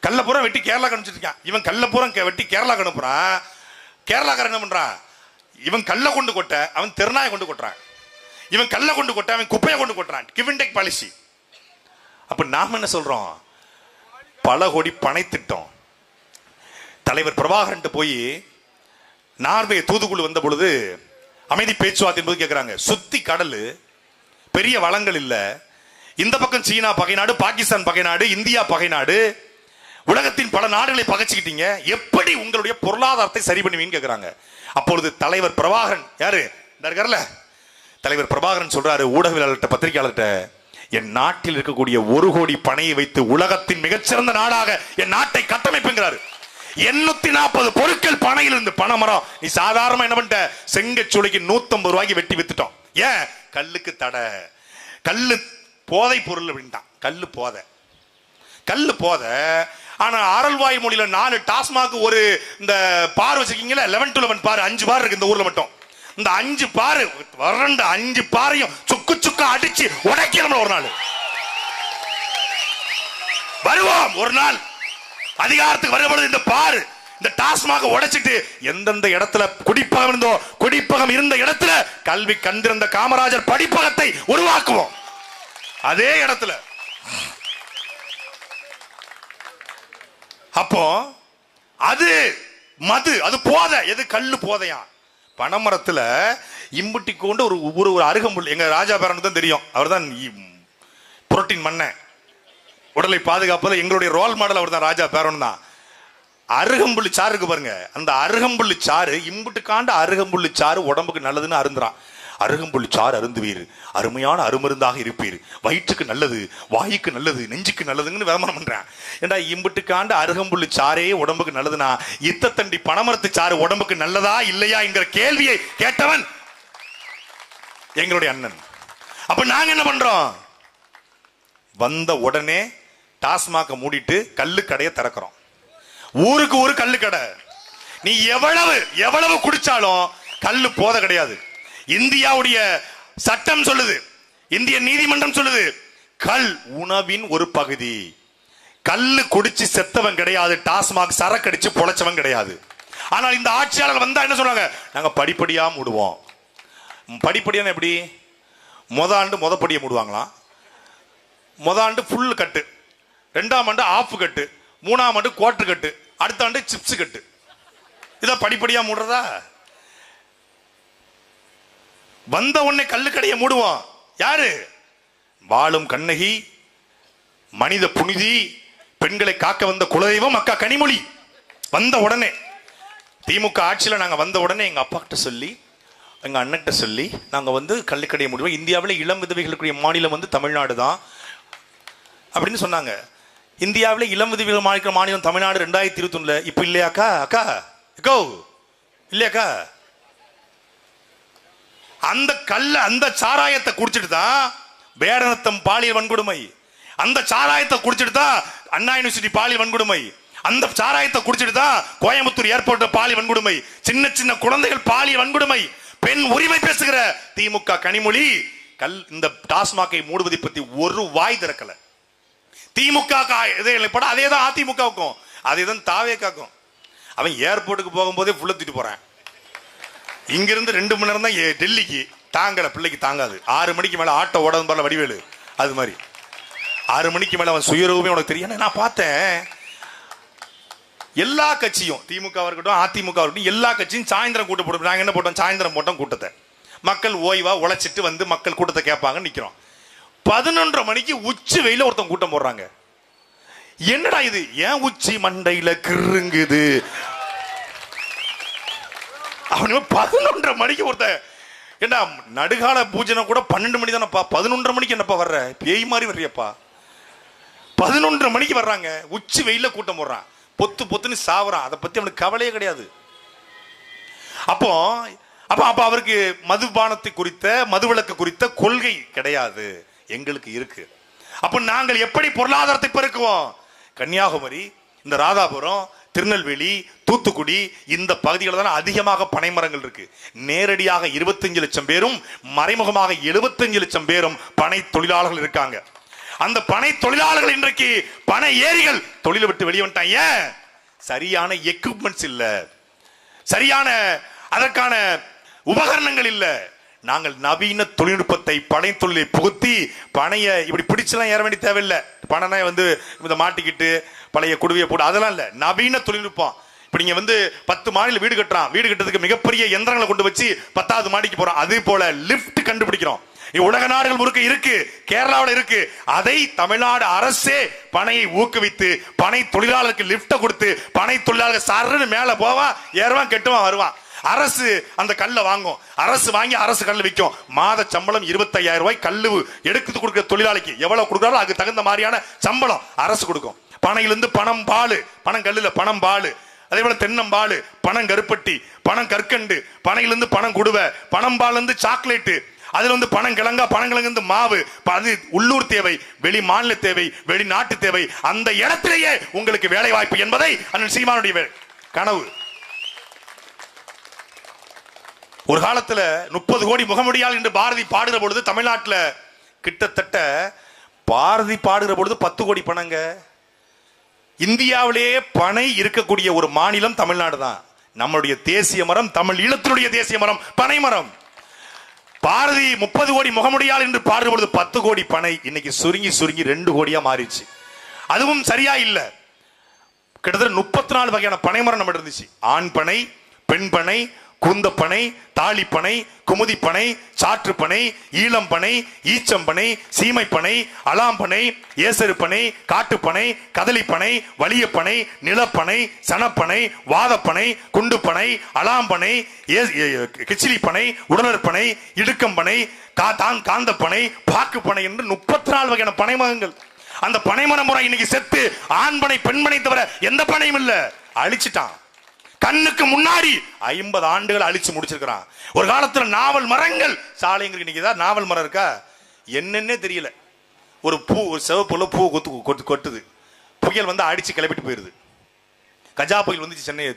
கல்லை பூரா வெட்டி கேரளா கணிச்சிட்டு இருக்கான். இவன் கல்லை பூரா வெட்டி கேரளா அனுப்புறான். கேரளாக்காரன் என்ன பண்றான், இவன் கல்லை கொண்டு கொட்ட, அவன் தெருநாயை கொண்டு கொட்டுறான். இவன் கல்லை கொண்டு கொட்ட, அவன் குப்பையை கொண்டு கொட்டுறான். Give and take policy. அப்ப நாம என்ன சொல்றோம், பல கோடி பனை திட்டம். தலைவர் பிரபாகரன் போய் நார்வே தூதுக்குழு வந்த பொழுது அமைதி பேச்சுவார்த்தை என்பது கேட்கிறாங்க. சுத்தி கடல், பெரிய வளங்கள் இல்ல, இந்த பக்கம் சீனா பகை நாடு, பாகிஸ்தான் பகை நாடு, இந்தியா பகை நாடு, உலகத்தின் பல நாடுகளை பகைச்சுக்கிட்டீங்க, எப்படி உங்களுடைய பொருளாதாரத்தை சரி பண்ணுவீங்கன்னு கேட்கிறாங்க. அப்பொழுது தலைவர் பிரபாகரன், யாரு இருக்காருல்ல, தலைவர் பிரபாகரன் சொல்றாரு ஊடகவியலாளர்கிட்ட, பத்திரிகையாளர்கிட்ட, என் நாட்டில் இருக்கக்கூடிய 1 கோடி பனையை வைத்து உலகத்தின் மிகச்சிறந்த நாடாக என் நாட்டை கட்டமைப்புங்கிறாரு. 840 பொருட்கள் பனையிலிருந்து, பனை மரம். நீ சாதாரணமா என்ன பண்ணிட்ட, செங்கச்சூளைக்கு 150 ரூபாய்க்கு வெட்டி வித்துட்டோம். ஏன், கல்லுக்கு தடை, கல்லு போதை பொருள் அப்படின்ட்டான். கல்லு போதை. ஆனா ஆரல்வாய் மொழியில 4 டாஸ்மாக் ஒரு இந்த பார் வச்சிருக்கீங்களா, 11 to 11 பார், 5 பார் இருக்கு இந்த ஊர்ல மட்டும். இந்த 5 பாரு வறண்ட 5 பாரையும் சுக்கு சுக்கா அடிச்சு உடைக்கணும். ஒரு நாள் வருவோம், ஒரு நாள் அதிகாரத்துக்கு வரும்பொழுது இந்த பாரு, இந்த டாஸ்மாக உடைச்சிட்டு எந்தெந்த இடத்துல குடிப்பகம் இருந்தோ, குடிப்பகம் இருந்த இடத்துல கல்வி கண்டிருந்த காமராஜர் படிப்பகத்தை உருவாக்குவோம். அதே இடத்துல அப்போ அது மது, அது போதை. எது, கல்லு போதையா. பனைமரத்துல இம்புட்டி கொண்டு ஒரு அருகம்புல், எங்க ராஜா பேரனுக்கு தான் தெரியும், அவர் தான் புரோட்டீன் மண்ண, உடலை பாதுகாப்பது எங்களுடைய ரோல் மாடல் அவர் தான், ராஜா பேரன் தான். அருகம்புல்லு சாறு இருக்கு பாருங்க, அந்த அருகம்புல்லு சாறு, இம்புட்டுக்காண்ட அருகம்புல்லு சாறு உடம்புக்கு நல்லதுன்னு அருந்துறான். அருகம்புல்லு சாறு அருந்துவீர், அருமையான அருமருந்தாக இருப்பீர், வயிற்றுக்கு நல்லது, வாய்க்கு நல்லது, நெஞ்சுக்கு நல்லதுன்னு விளம்பரம் பண்றேன். ஏண்டா இம்புட்டுக்காண்ட அருகம்புல்லு சாரே உடம்புக்கு நல்லதுன்னா இத்தத்தண்டி பனைமரத்து சாறு உடம்புக்கு நல்லதா இல்லையா என்கிற கேள்வியை கேட்டவன் எங்களுடைய அண்ணன். அப்ப நாங்க என்ன பண்றோம், வந்த உடனே டாஸ்மாக மூடிட்டு கல்லு கடையை திறக்கிறோம். ஊருக்கு ஒரு கல்லு கடை. நீ எவ்வளவு குடிச்சாலும் கல்லு போத கிடையாது. இந்தியாவுடைய சட்டம் சொல்லுது, இந்திய நீதிமன்றம் சொல்லுது, கல் உணவின் ஒரு பகுதி. கல்லு குடிச்சு செத்தவன் கிடையாது, டாஸ்மாக் சரக்கடிச்சு பொழைச்சவன் கிடையாது. ஆனால் இந்த ஆட்சியாளர் வந்தா என்ன சொல்றாங்க, நாங்க படிப்படியா மூடுவோம். படிப்படியான எப்படி? மொதப்படியை மூடுவாங்களாம். ஆண்டு ஃபுல் கட்டு, 2ஆம் ஆண்டு ஆஃப் கட்டு, 3ஆம் ஆண்டு குவார்டர் கட்டு, அடுத்த ஆண்டு சிப்ஸ் கட்டு. இத படிப்படியா மூடுறதா? வந்த உடனே கல்லு கடையை மூடுவோம். யாரு? வாழும் கண்ணகி, மனித புனிதி, பெண்களை காக்க வந்த குலதெய்வம் அக்கா கனிமொழி. வந்த உடனே திமுக ஆட்சியில் நாங்க வந்த உடனே எங்க அப்பா கிட்ட சொல்லி, எங்க அண்ணன் சொல்லி, நாங்க கல்லுக்கடையை மூடுவோம். இந்தியாவில் இளம் விதவைகளுக்குரிய மாநிலம் தமிழ்நாடு தான் அப்படின்னு சொன்னாங்க. இந்தியாவில் இளம் விதவைகள் மாநில மாநிலம் தமிழ்நாடு 2021. இப்ப இல்லையாக்கா? அக்கா அக்கோ இல்லையாக்கா? அந்த கல்ல அந்த சாராயத்தை குடிச்சிட்டு தான் வேடநத்தம் பாலியல் வன்கொடுமை, அந்த சாராயத்தை குடிச்சிட்டு தான் அண்ணா யூனிவர்சிட்டி பாலியல் வன்கொடுமை, அந்த சாராயத்தை குடிச்சிட்டு தான் கோயம்புத்தூர் ஏர்போர்ட் பாலியல் வன்கொடுமை, சின்ன சின்ன குழந்தைகள் பாலியல் வன்கொடுமை. பெண் உரிமை பேசுகிற திமுக கனிமொழி இந்த டாஸ்மாகை மூடுவதை பத்தி ஒரு வாய் திறக்கல. திமுக அதேதான் அதிமுகவுக்கும் அதேதான் தாவேக்காக்கும். அவன் ஏர்போர்ட்டுக்கு போகும்போதே ஃபுல்லா தூக்கிட்டு போறான். இங்கிருந்து 2 மணி நேரம் தான் டெல்லிக்கு. தாங்கல, பிள்ளைக்கு தாங்காது. 6 மணிக்கு மேல ஆட்டோ ஓடாது பாருல வடிவேலு, அது மாதிரி 6 மணிக்கு மேல அவன் சுயரூபமே உனக்கு தெரியும். நான் பார்த்தேன் எல்லா கட்சியும், திமுக இருக்கட்டும் அதிமுக இருக்கட்டும், எல்லா கட்சியும் சாயந்தரம் கூட்டம் போட்டு. நாங்க என்ன போட்டோம்? சாயந்தரம் போட்டோம் கூட்டத்தை. மக்கள் ஓய்வா உழைச்சிட்டு மக்கள் கூட்டத்தை கேட்பாங்க, நிக்கிறோம். 11:30 மணிக்கு உச்சி வெயில ஒருத்தன் கூட்டம் போடுறாங்க. என்னடா இது? ஏன் உச்சி மண்டையில கிருங்குது? அவனு 11:30 மணிக்கு ஒருத்தன், ஏண்டா நடுகால பூஜனை கூட 12 மணி தானப்பா, 11:30 மணிக்கு என்னப்பா வர்ற? பேய் மாதிரி வர்றியப்பா. 11:30 மணிக்கு வர்றாங்க, உச்சி வெயில கூட்டம் போடுறான், பொத்துன்னு சாவறான். அதை பத்தி அவனுக்கு கவலையே கிடையாது. அப்போ அவருக்கு மதுபானத்தை குறித்த, மதுவிலக்கு குறித்த கொள்கை கிடையாது. எங்களுக்கு இருக்கு. அப்ப நாங்கள் எப்படி பொருளாதாரத்தை பெருக்குவோம்? கன்னியாகுமரி, இந்த ராதாபுரம், திருநெல்வேலி, தூத்துக்குடி, இந்த பகுதிகளில் தான் அதிகமாக பனை மரங்கள் இருக்கு. நேரடியாக 25 லட்சம் பேரும், மறைமுகமாக 75 லட்சம் பேரும் பனை தொழிலாளர்கள் இருக்காங்க. அந்த பனை தொழிலாளர்கள் இன்றைக்கு பனை ஏரிகள் தொழிலை விட்டு வெளியே வந்துட்டாங்க. ஏன்? சரியான எக்யூப்மெண்ட்ஸ் இல்ல, சரியான அதற்கான உபகரணங்கள் இல்ல. நாங்கள் நவீன தொழில்நுட்பத்தை பனை தொழிலை புகுத்தி பனைய இப்படி பிடிச்செல்லாம் ஏற வேண்டிய தேவையில்லை. பனை இந்த மாட்டிக்கிட்டு பழைய குடுவையை போட்டு அதெல்லாம் இல்ல. நவீன தொழில்நுட்பம். இப்ப நீங்க 10 மாடியில் வீடு கட்டுறான், வீடு கட்டுறதுக்கு மிகப்பெரிய எந்திரங்களை கொண்டு வச்சு 10வது மாடிக்கு போறோம். அதே போல லிப்ட் கண்டுபிடிக்கிறோம். உலக நாடுகள் முழுக்க இருக்கு, கேரளாவில் இருக்கு. அதை தமிழ்நாடு அரசே பனையை ஊக்குவித்து பனை தொழிலாளருக்கு லிப்ட கொடுத்து பனை தொழிலாளர் சர்ன்னு மேல போவான், ஏறுவான், கெட்டுவான், வருவான். அரசு அந்த கல்லை வாங்கும், அரசு வாங்கி அரசு கல்லு விற்கும். மாத சம்பளம் 25,000 ரூபாய் கல்லு எடுத்து கொடுக்கிற தொழிலாளிக்கு எவ்வளவு கொடுக்குறாரோ அதுக்கு தகுந்த மாதிரியான சம்பளம் அரசு கொடுக்கும். பனையிலிருந்து பணம் பால், பணம் கல்லுல பணம் பால், அதே போல தென்னம்பால், பணம் கருப்பட்டி, பணம் கற்கண்டு, பனையிலிருந்து பணம் குடுவை, பணம் பால் இருந்து சாக்லேட்டு, அதுல பணம் கிழங்கா, பணங்கிழங்கு மாவு. அது உள்ளூர் தேவை, வெளி மாநில தேவை, வெளிநாட்டு தேவை. அந்த இடத்திலேயே உங்களுக்கு வேலை வாய்ப்பு என்பதை அண்ணன் சீமானுடைய கனவு. ஒரு காலத்துல 30 கோடி முகமுடியால் என்று பாரதி பாடுகிற பொழுது தமிழ்நாட்டில் கிட்டத்தட்ட பாரதி பாடுகிற பொழுது 10 கோடி பணங்க. இந்தியாவிலேயே பனை இருக்கக்கூடிய ஒரு மாநிலம் தமிழ்நாடு தான். நம்மளுடைய தேசிய மரம், தமிழ் ஈழத்தினுடைய தேசிய மரம் பனை மரம். பாரதி 30 கோடி முகமுடியால் என்று பாடுகிற பொழுது 10 கோடி பனை இன்னைக்கு சுருங்கி 2 கோடியா மாறிடுச்சு. அதுவும் சரியா இல்ல. கிட்டத்தட்ட 34 வகையான பனை மரம் நம்ம இருந்துச்சு. ஆண் பனை, பெண் பனை, குந்தப்பனை, தாளிப்பனை, குமுதிப்பனை, சாற்றுப்பனை, ஈழம்பனை, ஈச்சம்பனை, சீமைப்பனை, அலாம்பனை, ஏசருப்பனை, காட்டுப்பனை, கதலிப்பனை, வலியப்பனை, நிலப்பனை, சனப்பனை, வாதப்பனை, குண்டுப்பனை, அலாம்பனை, கிச்சிலிப்பனை, உடலற்பனை, இடுக்கம்பனை, காந்தப்பனை, பாக்குப்பனை என்று 34 வகையான பனைமரங்கள். அந்த பனைமர முறை இன்னைக்கு செத்து ஆண்பனை பெண்பனை தவிர எந்த பனையும் இல்ல, அழிச்சிட்டான். கண்ணுக்கு முன்னாடி 50 ஆண்டுகள் அழிச்சு முடிச்சிருக்கிறான். ஒரு காலத்துல நாவல் மரங்கள் சாலைங்களுக்கு இன்னைக்கு தான் நாவல் மரம் இருக்கா என்னன்னே தெரியல. ஒரு பூ, ஒரு சிவப்புல பூ கொட்டுது, புயல் அடிச்சு கிளப்பிட்டு போயிருது. கஜா புயல் வந்துச்சு சென்னை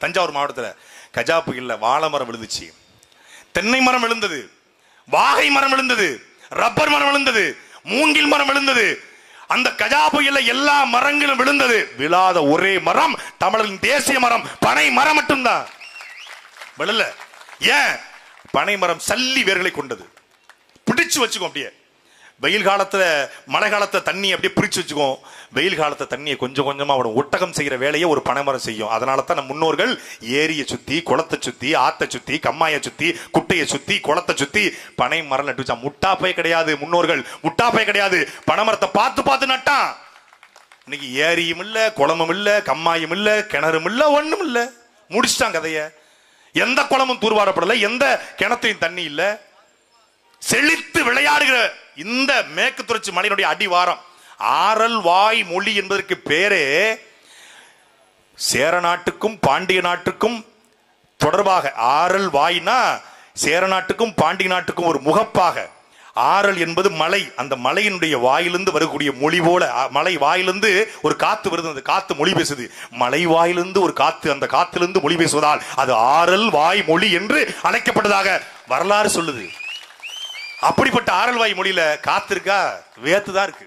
தஞ்சாவூர் மாவட்டத்தில். கஜா புயல்ல வாழை மரம் விழுந்துச்சு, தென்னை மரம் விழுந்தது, வாகை மரம் விழுந்தது, ரப்பர் மரம் விழுந்தது, மூங்கில் மரம் விழுந்தது. அந்த கஜா புயல்ல எல்லா மரங்களும் விழுந்தது, விழாத ஒரே மரம் தமிழரின் தேசிய மரம் பனை மரம் மட்டும்தான் விழல. ஏன்? பனை மரம் சல்லி வேர்களை கொண்டது. பிடிச்சு வச்சுக்கோ. அப்படியே வெயில் காலத்துல மழை காலத்துல தண்ணி அப்படியே பிரிச்சு வச்சுக்கோ. வெயில் காலத்துல தண்ணியை கொஞ்சம் கொஞ்சமா அவன் ஒட்டகம் செய்யற வேலையை ஒரு பனைமரம் செய்யும். அதனால தான் நம் முன்னோர்கள் ஏரியை சுத்தி, குளத்தை சுத்தி, ஆத்தை சுத்தி, கம்மாயை சுத்தி, குட்டையை சுத்தி, குளத்தை சுத்தி பனை மரம் நட்டு வச்சா. முட்டாப்பை கிடையாது முன்னோர்கள், முட்டாப்பை கிடையாது. பனைமரத்தை பார்த்து பார்த்து நட்டான். இன்னைக்கு ஏரியும் இல்ல, குளமும் இல்ல, கம்மாயும் இல்ல, கிணறும் இல்ல, ஒண்ணும் இல்ல. முடிச்சிட்டான் கதைய. எந்த குளமும் தூர்வாரப்படல, எந்த கிணத்தையும் தண்ணி இல்ல. செழித்து விளையாடுகிற இந்த மேற்கு தொடர்ச்சி மலையினுடைய அடிவாரம் ஆரல் வாய் மொழி என்பதற்கு பேரே சேர நாட்டுக்கும் பாண்டிய நாட்டுக்கும் தொடர்பாக. ஆரல் வாய்னா சேர நாட்டுக்கும் பாண்டிய நாட்டுக்கும் ஒரு முகப்பாக. ஆரல் என்பது மலை, அந்த மலையினுடைய வாயிலிருந்து வரக்கூடிய மொழி போல. மலை வாயிலிருந்து ஒரு காத்து வருது, அந்த காத்து மொழி பேசுது. மலை வாயிலிருந்து ஒரு காத்து, அந்த காத்திலிருந்து மொழி பேசுவதால் அது ஆரல் வாய் மொழி என்று அழைக்கப்பட்டதாக வரலாறு சொல்லுது. அப்படிப்பட்ட ஆரல்வாய் மொழியில காத்து இருக்கா? வேத்துதான் இருக்கு,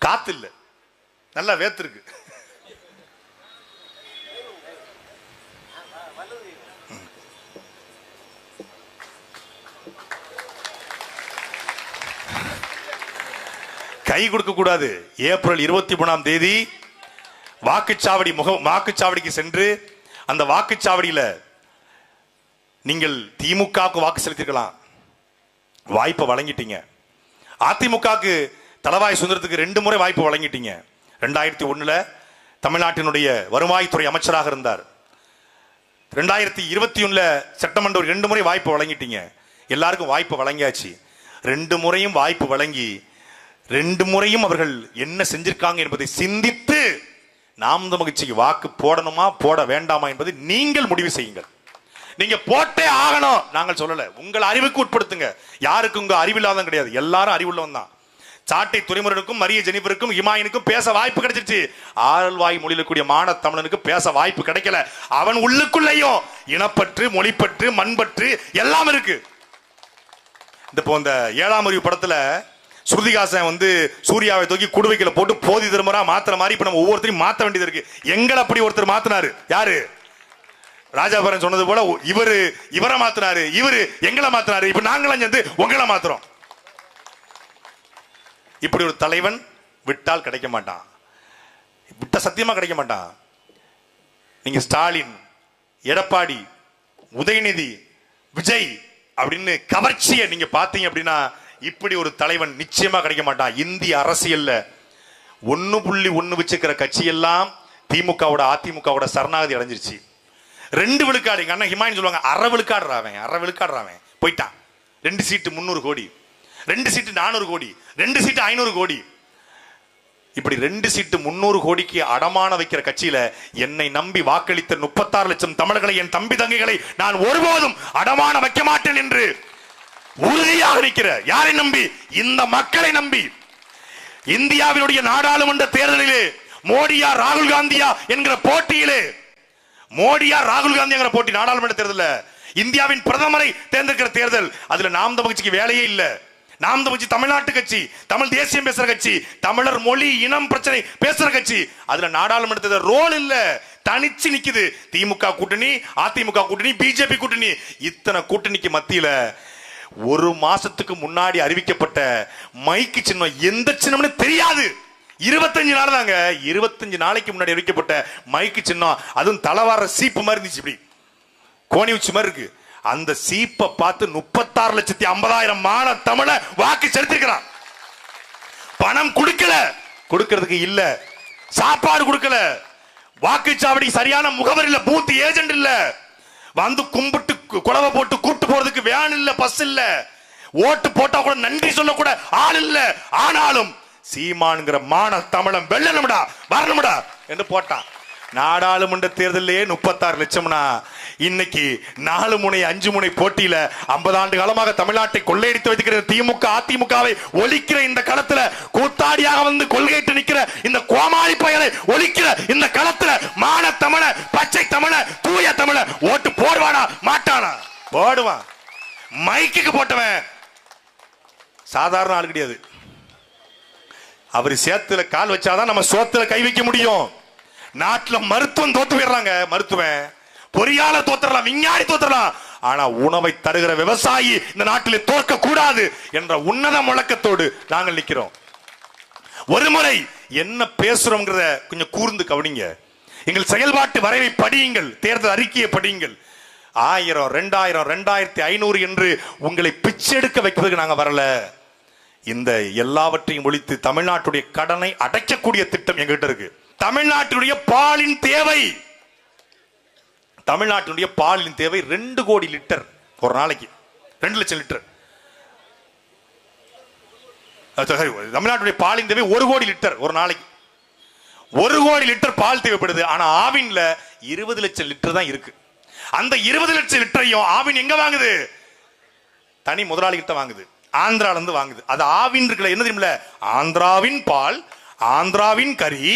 காத்து இல்ல. நல்லா வேத்து இருக்கு. கை கொடுக்க கூடாது. ஏப்ரல் 23 வாக்குச்சாவடிக்கு சென்று அந்த வாக்குச்சாவடியில நீங்கள் திமுகவுக்கு வாக்கு செலுத்திருக்கலாம், வாய்ப்பை வழங்கிட்டீங்க. அதிமுகவுக்கு தளவாய் சுந்தரத்துக்கு 2 முறை வாய்ப்பு வழங்கிட்டீங்க. 2001 தமிழ்நாட்டினுடைய வருவாய்த்துறை அமைச்சராக இருந்தார். 2021 சட்டமன்ற 2 முறை வாய்ப்பு வழங்கிட்டீங்க. எல்லாருக்கும் வாய்ப்பு வழங்கியாச்சு. 2 முறையும் வாய்ப்பு வழங்கி 2 முறையும் அவர்கள் என்ன செஞ்சிருக்காங்க என்பதை சிந்தித்து நாம் தமிழர் கட்சிக்கு வாக்கு போடணுமா போட வேண்டாமா என்பதை நீங்கள் முடிவு செய்யுங்கள். நீங்க போட்டே ஆகணும் நாங்கள் சொல்லல, உங்கள் அறிவுக்கு உட்படுத்துங்க. யாருக்கு உங்க அறிவில்லாதவன் கிடையாது, எல்லாரும் அறிவுள்ளவன் தான். சாட்டை துரைமுருகனுக்கும் மரிய ஜெனிபருக்கும் இமாயினுக்கும் பேச வாய்ப்பு கிடைச்சிருச்சு. ஆரல்வாய் மொழியில கூடிய மான தமிழனுக்கு பேச வாய்ப்பு கிடைக்கல. அவன் உள்ளுக்குள்ளேயும் இனப்பற்று, மொழிப்பற்று, மண்பற்று எல்லாம் இருக்கு. இந்த 7ஆம் அறிவு படத்துல ஸ்ருதிகாசன் சூர்யாவை தூக்கி குடுவைக்குள்ள போட்டு போதி திருமரா மாத்திர மாதிரி இப்ப நம்ம ஒவ்வொருத்தரையும் மாத்த வேண்டியது இருக்கு. எங்களை அப்படி ஒருத்தர் மாத்தினாரு. யாரு? ராஜாபுரம் சொன்னது போல இவரை மாத்தினாரு, இவரு எங்களை மாத்தினாரு, இப்ப நாங்களும் சேர்ந்து உங்களை மாத்துறோம். இப்படி ஒரு தலைவன் விட்டால் கிடைக்க மாட்டான், விட்ட சத்தியமா கிடைக்க மாட்டான். நீங்க ஸ்டாலின், எடப்பாடி, உதயநிதி, விஜய் அப்படின்னு கவர்ச்சியை நீங்க பாத்தீங்க அப்படின்னா இப்படி ஒரு தலைவன் நிச்சயமா கிடைக்க மாட்டான். இந்திய அரசியல்ல 1.1 வச்சுக்கிற கட்சி எல்லாம் திமுகவோட அதிமுகவோட சரணாகதி அடைஞ்சிருச்சு. 2 விழுக்காடு. எங்க அண்ணன் ஹிமாயின் சொல்லுவாங்க, அரை விழுக்காடுறாவன் போயிட்டான். 2 சீட்டு 300 கோடி, 2 சீட்டு 400 கோடி, 2 சீட்டு 500 கோடி. இப்படி 2 சீட்டு 300 கோடிக்கு அடமான வைக்கிற கட்சியில என்னை நம்பி வாக்களித்த 36 லட்சம் தமிழர்களை, என் தம்பி தங்கைகளை நான் ஒருபோதும் அடமான வைக்க மாட்டேன் என்று உறுதியாக நிற்கிற. யாரை நம்பி? இந்த மக்களை நம்பி. இந்தியாவினுடைய நாடாளுமன்ற தேர்தலிலே மோடியா ராகுல் காந்தியா என்கிற போட்டியிலே, மோடியா ராகுல் காந்தி என்கிற போட்டி நாடாளுமன்ற தேர்தல், இந்தியாவின் பிரதமரை தேர்ந்தெடுக்கிற தேர்தல், அதுல நாம் தமிழர் கட்சிக்கு வேலையே இல்ல. நாம் தமிழர் கட்சி தமிழ்நாட்டு கட்சி, தமிழ் தேசியம் பேசுற கட்சி, தமிழர் மொழி இனம் பிரச்சனை பேசுற கட்சி. அதுல நாடாளுமன்ற தேர்தல் ரோல் இல்ல, தனிச்சு நிக்குது. திமுக கூட்டணி, அதிமுக கூட்டணி, பிஜேபி கூட்டணி, இத்தனை கூட்டணிக்கு மத்தியில 1 மாசத்துக்கு முன்னாடி அறிவிக்கப்பட்ட மைக்கு சின்னம் எந்த சின்னம்னு தெரியாது. 25 நாள் தாங்க, 25 நாளைக்கு முன்னாடி அறிவிக்கப்பட்ட மைக்கு சின்னம், அதுவும் தலவார சீப்பு மாதிரி இருந்துச்சு, இப்படி கோணி உச்சி மாதிரி இருக்கு. அந்த சீப்பை பார்த்து 36,50,000 மான தமிழ வாக்கு செலுத்திருக்கிறான். பணம் கொடுக்கல, கொடுக்கிறதுக்கு இல்ல, சாப்பாடு கொடுக்கல, வாக்குச்சாவடி சரியான முகவர் இல்ல, பூத் ஏஜென்ட் இல்ல, கும்பிட்டு குலவை போட்டு கூட்டு போறதுக்கு வேன் இல்ல, பஸ் இல்ல, ஓட்டு போட்டா கூட நன்றி சொல்ல கூட ஆள் இல்ல. ஆனாலும் சீமான்ங்கிற மான தமிழம் வெல்லணும்டா, வரணும்டா என்று போட்டான். நாடாளுமன்ற தேர்தலே 36 லட்சம்னா இன்னைக்கு 4 முனை 5 முனை போட்டியில 50 ஆண்டு காலமாக தமிழ்நாட்டை கொள்ளையடித்து வைத்திருக்கிற திமுக அதிமுகவை ஒழிக்கிற இந்த களத்துல, கூத்தாடியாக கொள்கையிட்டு நிக்கிற இந்த கோமாளி பயலை ஒழிக்கிற இந்த களத்துல மான தமிழ, பச்சை தமிழ, தூய தமிழ ஓட்டு போடுவானா மாட்டானா? போடுவான். மைக்குக்கு போட்டவன் சாதாரண ஆள் கிடையாது. அவர் சேத்துல கால் வச்சாதான் நம்ம சோத்துல கை வைக்க முடியும். நாட்டுல மருத்துவம் தோத்து போயிடுறாங்க. மருத்துவன் பொறியாளர் தோத்துறலாம், விஞ்ஞானி தோத்துறலாம். ஆனா உணவை தருகிற விவசாயி இந்த நாட்டில் தோற்க கூடாது என்ற உன்னத முழக்கத்தோடு நாங்கள் நிற்கிறோம். ஒரு முறை என்ன பேசுறோம்ங்கிறத கொஞ்சம் கூர்ந்து கவனிங்க. எங்கள் செயல்பாட்டு வரைவை படியுங்கள், தேர்தல் அறிக்கையை படியுங்கள். 1000, 2000, 2500 என்று உங்களை பிச்செடுக்க வைப்பதற்கு நாங்க வரல. இந்த எல்லாவற்றையும் ஒழித்து தமிழ்நாட்டுடைய கடனை அடைக்கக்கூடிய திட்டம் எங்கிட்ட இருக்கு. தமிழ்நாட்டுடைய பாலின் தேவை, தமிழ்நாட்டுடைய பாலின் தேவை 2 கோடி லிட்டர் ஒரு நாளைக்கு, 2 லட்சம் லிட்டர். தமிழ்நாட்டுடைய பாலின் தேவை 1 கோடி லிட்டர் ஒரு நாளைக்கு. 1 கோடி லிட்டர் பால் தேவைப்படுது. ஆனா ஆவின்ல 20 லட்சம் லிட்டர் தான் இருக்கு. அந்த 20 லட்சம் லிட்டரையும் ஆவின் எங்க வாங்குது? தனி முதலாளிகிட்ட வாங்குது, ஆந்திரால இருந்து வாங்குது. அது ஆவின் இருக்குல்ல, என்ன தெரியுமில்ல, ஆந்திராவின் பால், ஆந்திராவின் கறி,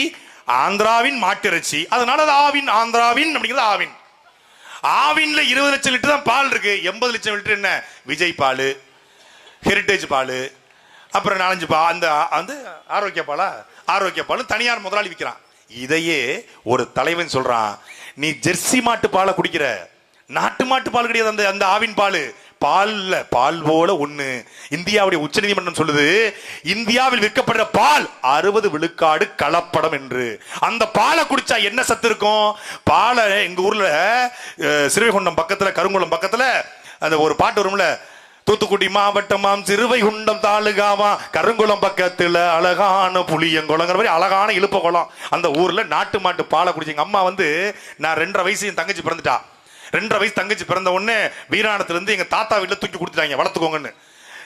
ஆந்திராவின் மாட்டிறைச்சி. அதனால அது ஆவின், ஆந்திராவின் அப்படிங்கிறது ஆவின். ஆவின்ல 20 லட்சம் லிட்டர் தான் பால் இருக்கு. 80 லட்சம் லிட்டர் என்ன? விஜய் பால், ஹெரிட்டேஜ் பால், அப்புறம் 4-5 பால், அந்த ஆரோக்கிய பாலா, ஆரோக்கிய பால் தனியார் முதலாளி விற்கிறான். இதையே ஒரு தலைவன் சொல்றான், நீ ஜெர்சி மாட்டு பாலை குடிக்கிற, நாட்டு மாட்டு பால் கிடையாது அந்த அந்த ஆவின் பால். பால்ல பால் போல ஒண்ணு. இந்தியாவுடைய உச்ச நீதிமன்றம் சொல்லுது, இந்தியாவில் விற்கப்படுற பால் 60 விழுக்காடு கலப்படம் என்று. அந்த பாலை குடிச்சா என்ன சத்து இருக்கும்? பாலை எங்க ஊர்ல சிறுவைகுண்டம் பக்கத்துல, கருங்குளம் பக்கத்துல அந்த ஒரு பாட்டு வரும்ல, தூத்துக்குடி மாவட்டமாம் சிறுவைகுண்டம் தாலுகாவா கருங்குளம் பக்கத்துல அழகான புளியங்குளங்கிற மாதிரி அழகான இழுப்ப குளம். அந்த ஊர்ல நாட்டு மாட்டு பாலை குடிச்சு எங்க அம்மா வந்து, நான் 2.5 வயசு என் தங்கச்சி பிறந்துட்டா. 2.5 வயசு தங்கச்சி பிறந்த உடனே வீராணத்துல இருந்து எங்க தாத்தா வீட்டுல தூக்கி கொடுத்துட்டாங்க, வளர்த்துக்கோங்கன்னு.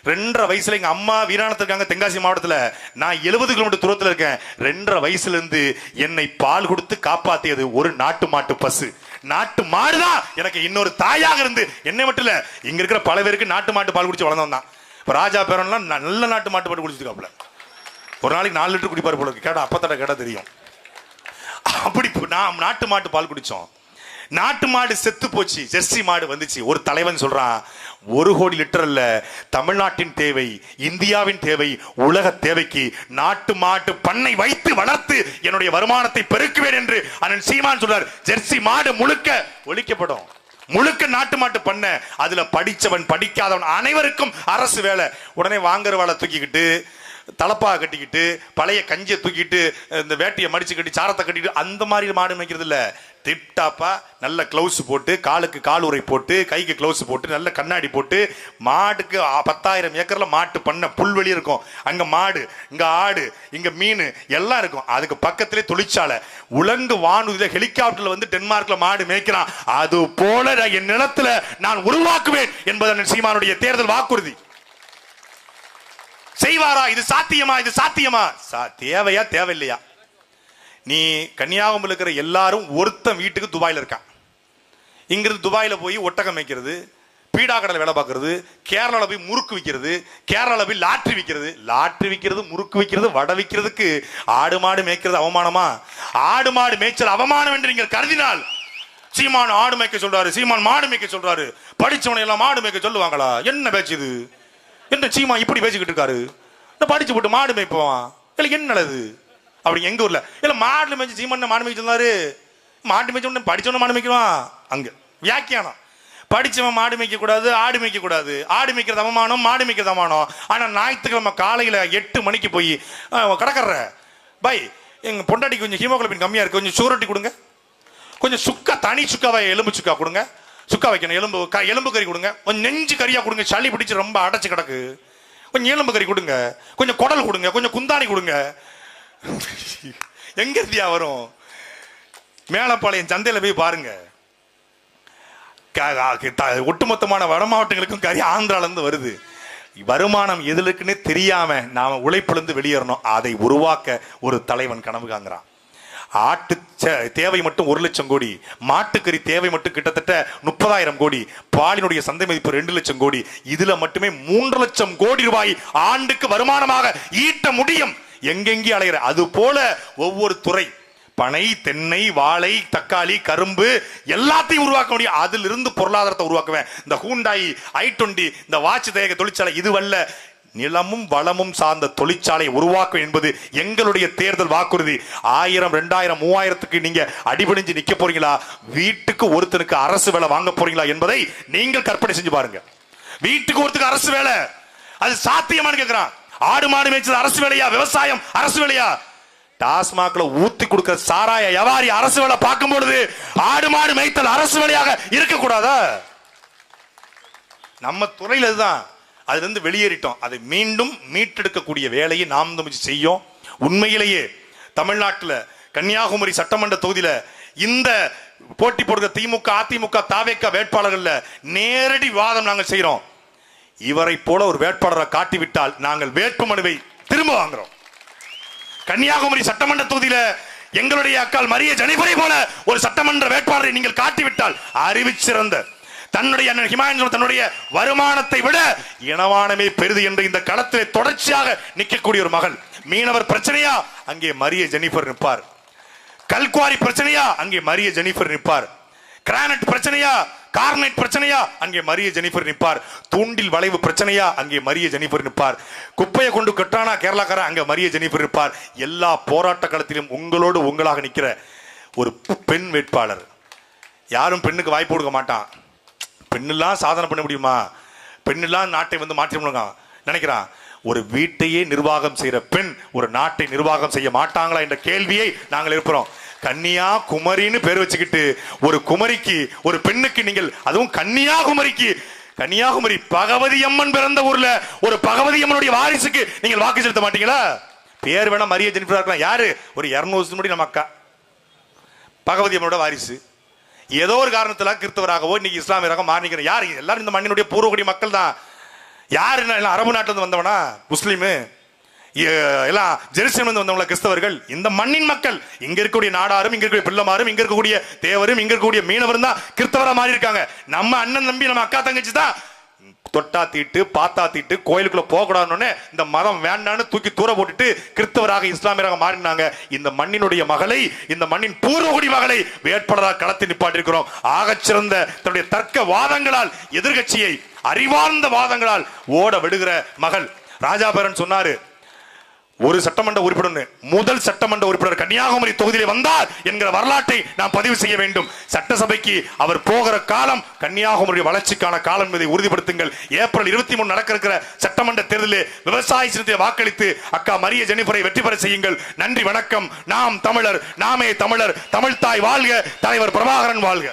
2.5 வயசுல எங்க அம்மா வீராணத்துல இருக்காங்க, தென்காசி மாவட்டத்துல. நான் 70 கிலோமீட்டர் தூரத்துல இருக்கேன். 2.5 வயசுல இருந்து என்னை பால் கொடுத்து காப்பாத்தியது ஒரு நாட்டு மாட்டு பசு. நாட்டு மாடுதான் எனக்கு இன்னொரு தாயாக இருந்து, என்னை மட்டும் இல்ல, இங்க இருக்கிற பல பேருக்கு நாட்டு மாட்டு பால் குடிச்சு வளர்ந்தவன் தான். இப்ப ராஜா பேரன்லாம் நல்ல நாட்டு மாட்டு பால் குடிச்சிருக்காப்ல. ஒரு நாளைக்கு 4 லிட்டர் குடிப்பாரு போல இருக்கு. கேட்டா அப்பத்தட கேட்டா தெரியும். அப்படி நான் நாட்டு மாட்டு பால் குடிச்சோம். நாட்டு மாடு செத்து போச்சு, ஜெர்சி மாடு வந்துச்சு. ஒரு தலைவன் சொல்றான், 1 கோடி லிட்டர் அல்ல, தமிழ்நாட்டின் தேவை, இந்தியாவின் தேவை, உலக தேவைக்கு நாட்டு மாட்டு பண்ணை வைத்து வளர்த்து என்னுடைய வருமானத்தை பெருக்குவேன் என்று அண்ணன் சீமான் சொல்றார். ஜெர்சி மாடு முழுக்க ஒழிக்கப்படும், முழுக்க நாட்டு மாட்டு பண்ண. அதுல படிச்சவன் படிக்காதவன் அனைவருக்கும் அரசு வேலை. உடனே வாங்குற வேலை தூக்கிக்கிட்டு, தலப்பா கட்டிக்கிட்டு, பழைய கஞ்சியை தூக்கிட்டு, இந்த வேட்டியை மடிச்சு கட்டி, சாரத்தை கட்டிட்டு அந்த மாதிரி மாடு மேய்க்கிறது இல்ல. டிப்டாப்பா நல்ல கிளவுஸ் போட்டு, காலுக்கு காலுறை போட்டு, கைக்கு கிளவுஸ் போட்டு, நல்ல கண்ணாடி போட்டு, மாட்டுக்கு 10,000 ஏக்கர்ல மாட்டு பண்ண புல்வெளி இருக்கும். அங்க மாடு, இங்க ஆடு, இங்க மீன் எல்லாம் இருக்கும். அதுக்கு பக்கத்திலே தொழிற்சாலை. உலங்கு வானூர்தியில ஹெலிகாப்டர்ல வந்து டென்மார்க்ல மாடு மேய்க்கிறான். அது போல என் நிலத்துல நான் உருவாக்குவேன் என்பது சீமானுடைய தேர்தல் வாக்குறுதி. செய்வாரா? இது சாத்தியமா? இது சாத்தியமா? தேவையா தேவையில்லையா? நீ கன்னியாகுமரியில் இருக்கிற எல்லாரும் ஒருத்தன் வீட்டுக்கு துபாயில இருக்கான். இங்கிருந்து துபாயில போய் ஒட்டகம் வைக்கிறது, பீடா கடலை வேலை பார்க்கறது, கேரளாவில் போய் முறுக்கு விற்கிறது, கேரளாவில் போய் லாட்ரி விற்கிறது. லாட்ரி விற்கிறது, முறுக்கு விற்கிறது, வடை விற்கிறதுக்கு ஆடு மாடு மேய்க்கிறது அவமானமா? ஆடு மாடு மேய்ச்சல் அவமானம் என்று நீங்கள் கருதினால், சீமான் ஆடு மேய்க்க சொல்றாரு, சீமான் மாடு மேய்க்க சொல்றாரு, படிச்சவனை எல்லாம் மாடு மேய்க்க சொல்லுவாங்களா? என்ன பேச்சுது? என்ன சீமா இப்படி பேசிக்கிட்டு இருக்காரு? படிச்சு போட்டு மாடு மேய்ப்போம் இல்லை என்ன நல்லது? அப்படி எங்க ஊர்ல இல்ல மாடு மேய்ச்சி சீமான் மாடு மேய்க்க சொன்னாரு. மாடு மேய்ச்ச படிச்சவன மாடு மேய்க்குவான். அங்க வியாக்கியானம், படிச்சவன் மாடு மேய்க்க கூடாது, ஆடு மேய்க்க கூடாது. ஆடு மேய்க்கிறது அவமானம், மாடு மேய்க்கிறது அவமானம். ஆனா ஞாயிற்றுக்கிழமை காலையில 8 மணிக்கு போய் கடற்கற பாய், எங்க பொண்டாட்டி கொஞ்சம் ஹீமோகுளோபின் கம்மியா இருக்கு, கொஞ்சம் சூரட்டி கொடுங்க, கொஞ்சம் சுக்கா, தனி சுக்காவை எலும்பு சுக்கா கொடுங்க, சுக்கா வைக்கணும், எலும்பு கறி கொடுங்க, கொஞ்சம் நெஞ்சு கறியா கொடுங்க, சளி பிடிச்சு ரொம்ப அடைச்சு கிடக்கு, கொஞ்சம் எலும்பு கறி கொடுங்க, கொஞ்சம் குடல் கொடுங்க, கொஞ்சம் குந்தாணி கொடுங்க. எங்க இருந்தியா வரும்? மேலப்பாளையம் சந்தையில போய் பாருங்க, ஒட்டுமொத்தமான வட மாவட்டங்களுக்கும் கறி ஆந்திரால இருந்து வருது. வருமானம் எதுக்குன்னு தெரியாம நாம உழைப்பிலிருந்து வெளியேறணும். அதை உருவாக்க ஒரு தலைவன் கனவு காண்கிறான். ஆட்டு தேவை மட்டும் 1 லட்சம் கோடி, மாட்டுக்கறி தேவை மட்டும் கிட்டத்தட்ட 30,000 கோடி, பாலினுடைய சந்தை மதிப்பு 2 லட்சம் கோடி. இதுல மட்டுமே 3 லட்சம் கோடி ரூபாய் ஆண்டுக்கு வருமானமாக ஈட்ட முடியும். எங்கெங்கே அலைகிற அது போல ஒவ்வொரு துறை, பனை, தென்னை, வாழை, தக்காளி, கரும்பு எல்லாத்தையும் உருவாக்க முடியும். அதிலிருந்து பொருளாதாரத்தை உருவாக்குவேன். இந்த ஹூண்டாய், i20, இந்த வாட்ச் தயாரிக்க தொழிற்சாலை இதுவல்ல. நிலமும் வளமும் சார்ந்த தொழிற்சாலை உருவாக்கும் என்பது எங்களுடைய தேர்தல் வாக்குறுதி. 1000, 2000, 3000க்கு நீங்க அடிபணிஞ்சு நிக்க போறீங்களா? வீட்டுக்கு ஒருத்தனுக்கு அரசு வேலை வாங்க போறீங்களா என்பதை நீங்கள் கற்பனை செஞ்சு பாருங்க. வீட்டுக்கு ஒருத்தருக்கு அரசு வேலை, அது சாத்தியமானு கேட்கிறான். ஆடு மாடு மேய்ச்சது அரசு வேலையா? விவசாயம் அரசு வேலையா? டாஸ்மாக்ல ஊத்தி கொடுக்கிற சாராய வியாபாரி அரசு வேலை பார்க்கும் பொழுது ஆடு மாடு மேய்த்தல் அரசு வேலையாக இருக்கக்கூடாதா? நம்ம துறையில இதுதான். அதுல இருந்து வெளியேறிட்டோம். அதை மீண்டும் மீட்டெடுக்கக்கூடிய வேலையை நாம் செய்யும். உண்மையிலேயே தமிழ்நாட்டில் கன்னியாகுமரி சட்டமன்ற தொகுதியில இந்த போட்டி போடுகிற திமுக, அதிமுக, தாவேக வேட்பாளர்கள் நேரடி விவாதம் நாங்கள் செய்யறோம். இவரை போல ஒரு வேட்பாளரை காட்டிவிட்டால் நாங்கள் வேட்புமனுவை திரும்ப வாங்குறோம். கன்னியாகுமரி சட்டமன்ற தொகுதியில எங்களுடைய அக்கால் மரிய ஜெனிஃபரை போல ஒரு சட்டமன்ற வேட்பாளரை நீங்கள் காட்டிவிட்டால் அறிவிச்சிறந்த தன்னுடைய தன்னுடைய வருமானத்தை விட இனவானமே பெரிது என்று இந்த களத்திலே தொடர்ச்சியாக நிற்கக்கூடிய ஒரு மகள். மீனவர் பிரச்சனையா? அங்கே மரிய ஜெனிஃபர் நிற்பார். கல்குவாரி பிரச்சனையா? அங்கே மரிய ஜெனிஃபர் நிற்பார். கிரானைட் பிரச்சனையா? கார்னைட் பிரச்சனையா? அங்கே மரிய ஜெனிஃபர் நிற்பார். தூண்டில் வளைவு பிரச்சனையா? அங்கே மரிய ஜெனிஃபர் நிற்பார். குப்பையை கொண்டு கட்டானா கேரளாக்காரன், அங்கே மரிய ஜெனிஃபர் நிற்பார். எல்லா போராட்ட களத்திலும் உங்களோடு உங்களாக நிற்கிற ஒரு பெண் வேட்பாளர். யாரும் பெண்ணுக்கு வாய்ப்பு கொடுக்க மாட்டான். பெண்ணெல்லாம் சாதனை பண்ண முடியுமா? பெண்ணெல்லாம் நாட்டை மாற்றி நினைக்கிறான். ஒரு வீட்டையே நிர்வாகம் செய்யற பெண் ஒரு நாட்டை நிர்வாகம் செய்ய மாட்டாங்களா என்ற கேள்வியை நாங்கள் எழுப்புறோம். கன்னியாகுமரின்னு பேர் வச்சுக்கிட்டு ஒரு குமரிக்கு, ஒரு பெண்ணுக்கு நீங்கள், அதுவும் கன்னியாகுமரி பகவதி அம்மன் பிறந்த ஊர்ல ஒரு பகவதி அம்மனுடைய வாரிசுக்கு நீங்கள் வாக்கு செலுத்த மாட்டீங்களா? பேர் வேணா மரிய ஜெனிஃபரா இருக்கலாம். யாரு? ஒரு 200 வருஷம் முன்னாடி நம்ம அக்கா பகவதி அம்மனோட வாரிசு. ஏதோ ஒரு காரணத்துல கிறிஸ்தவராகவோ இன்னைக்கு இஸ்லாமியராக மாறிக்கிற யாரு? எல்லாரும் இந்த மண்ணினுடைய பூர்வகுடி மக்கள் தான். யாரு? அரபு நாட்டில இருந்து வந்தவனா முஸ்லீமு, எல்லாம் ஜெருசலேம்ல இருந்து வந்தவங்கள கிறிஸ்தவர்கள். இந்த மண்ணின் மக்கள், இங்க இருக்கக்கூடிய நாடாரும், இங்க இருக்கக்கூடிய பிள்ளைமாரும், இங்க இருக்கக்கூடிய தேவரும், இங்க இருக்கக்கூடிய மீனவரும் தான் கிறிஸ்தவரா மாறி இருக்காங்க. நம்ம அண்ணன் தம்பி, நம்ம அக்கா தங்கச்சி தான் தொட்டா தீட்டு பாத்தா தீட்டு கோயிலுக்குள்ள போக கூடாதுன்னு இந்த மதம் வேண்டான்னு தூக்கி தூர போட்டுட்டு கிறிஸ்தவராக இஸ்லாமியராக மாறினாங்க. இந்த மண்ணினுடைய மகளை, இந்த மண்ணின் பூர்வகுடி மகளை வேட்பாளராக களத்தில் நிப்பாட்டி இருக்கிறோம். ஆகச்சிறந்த தன்னுடைய தர்க்க வாதங்களால் எதிர்கட்சியை அறிவார்ந்த வாதங்களால் ஓட விடுகிற மகள். ராஜாபேரன் சொன்னாரு, ஒரு சட்டமன்ற உறுப்பினர், முதல் சட்டமன்ற உறுப்பினர் கன்னியாகுமரி தொகுதியில் வந்தார் என்கிற வரலாற்றை நாம் பதிவு செய்ய வேண்டும். சட்டசபைக்கு அவர் போகிற காலம் கன்னியாகுமரி வளர்ச்சிக்கான காலம் என்பதை உறுதிப்படுத்துங்கள். ஏப்ரல் 23 நடக்க இருக்கிற சட்டமன்ற தேர்தலில் விவசாய சின்னத்தை வாக்களித்து அக்கா மரிய ஜெனிஃபரை வெற்றி பெற செய்யுங்கள். நன்றி, வணக்கம். நாம் தமிழர், நாமே தமிழர், தமிழ்தாய் வாழ்க, தலைவர் பிரபாகரன் வாழ்க.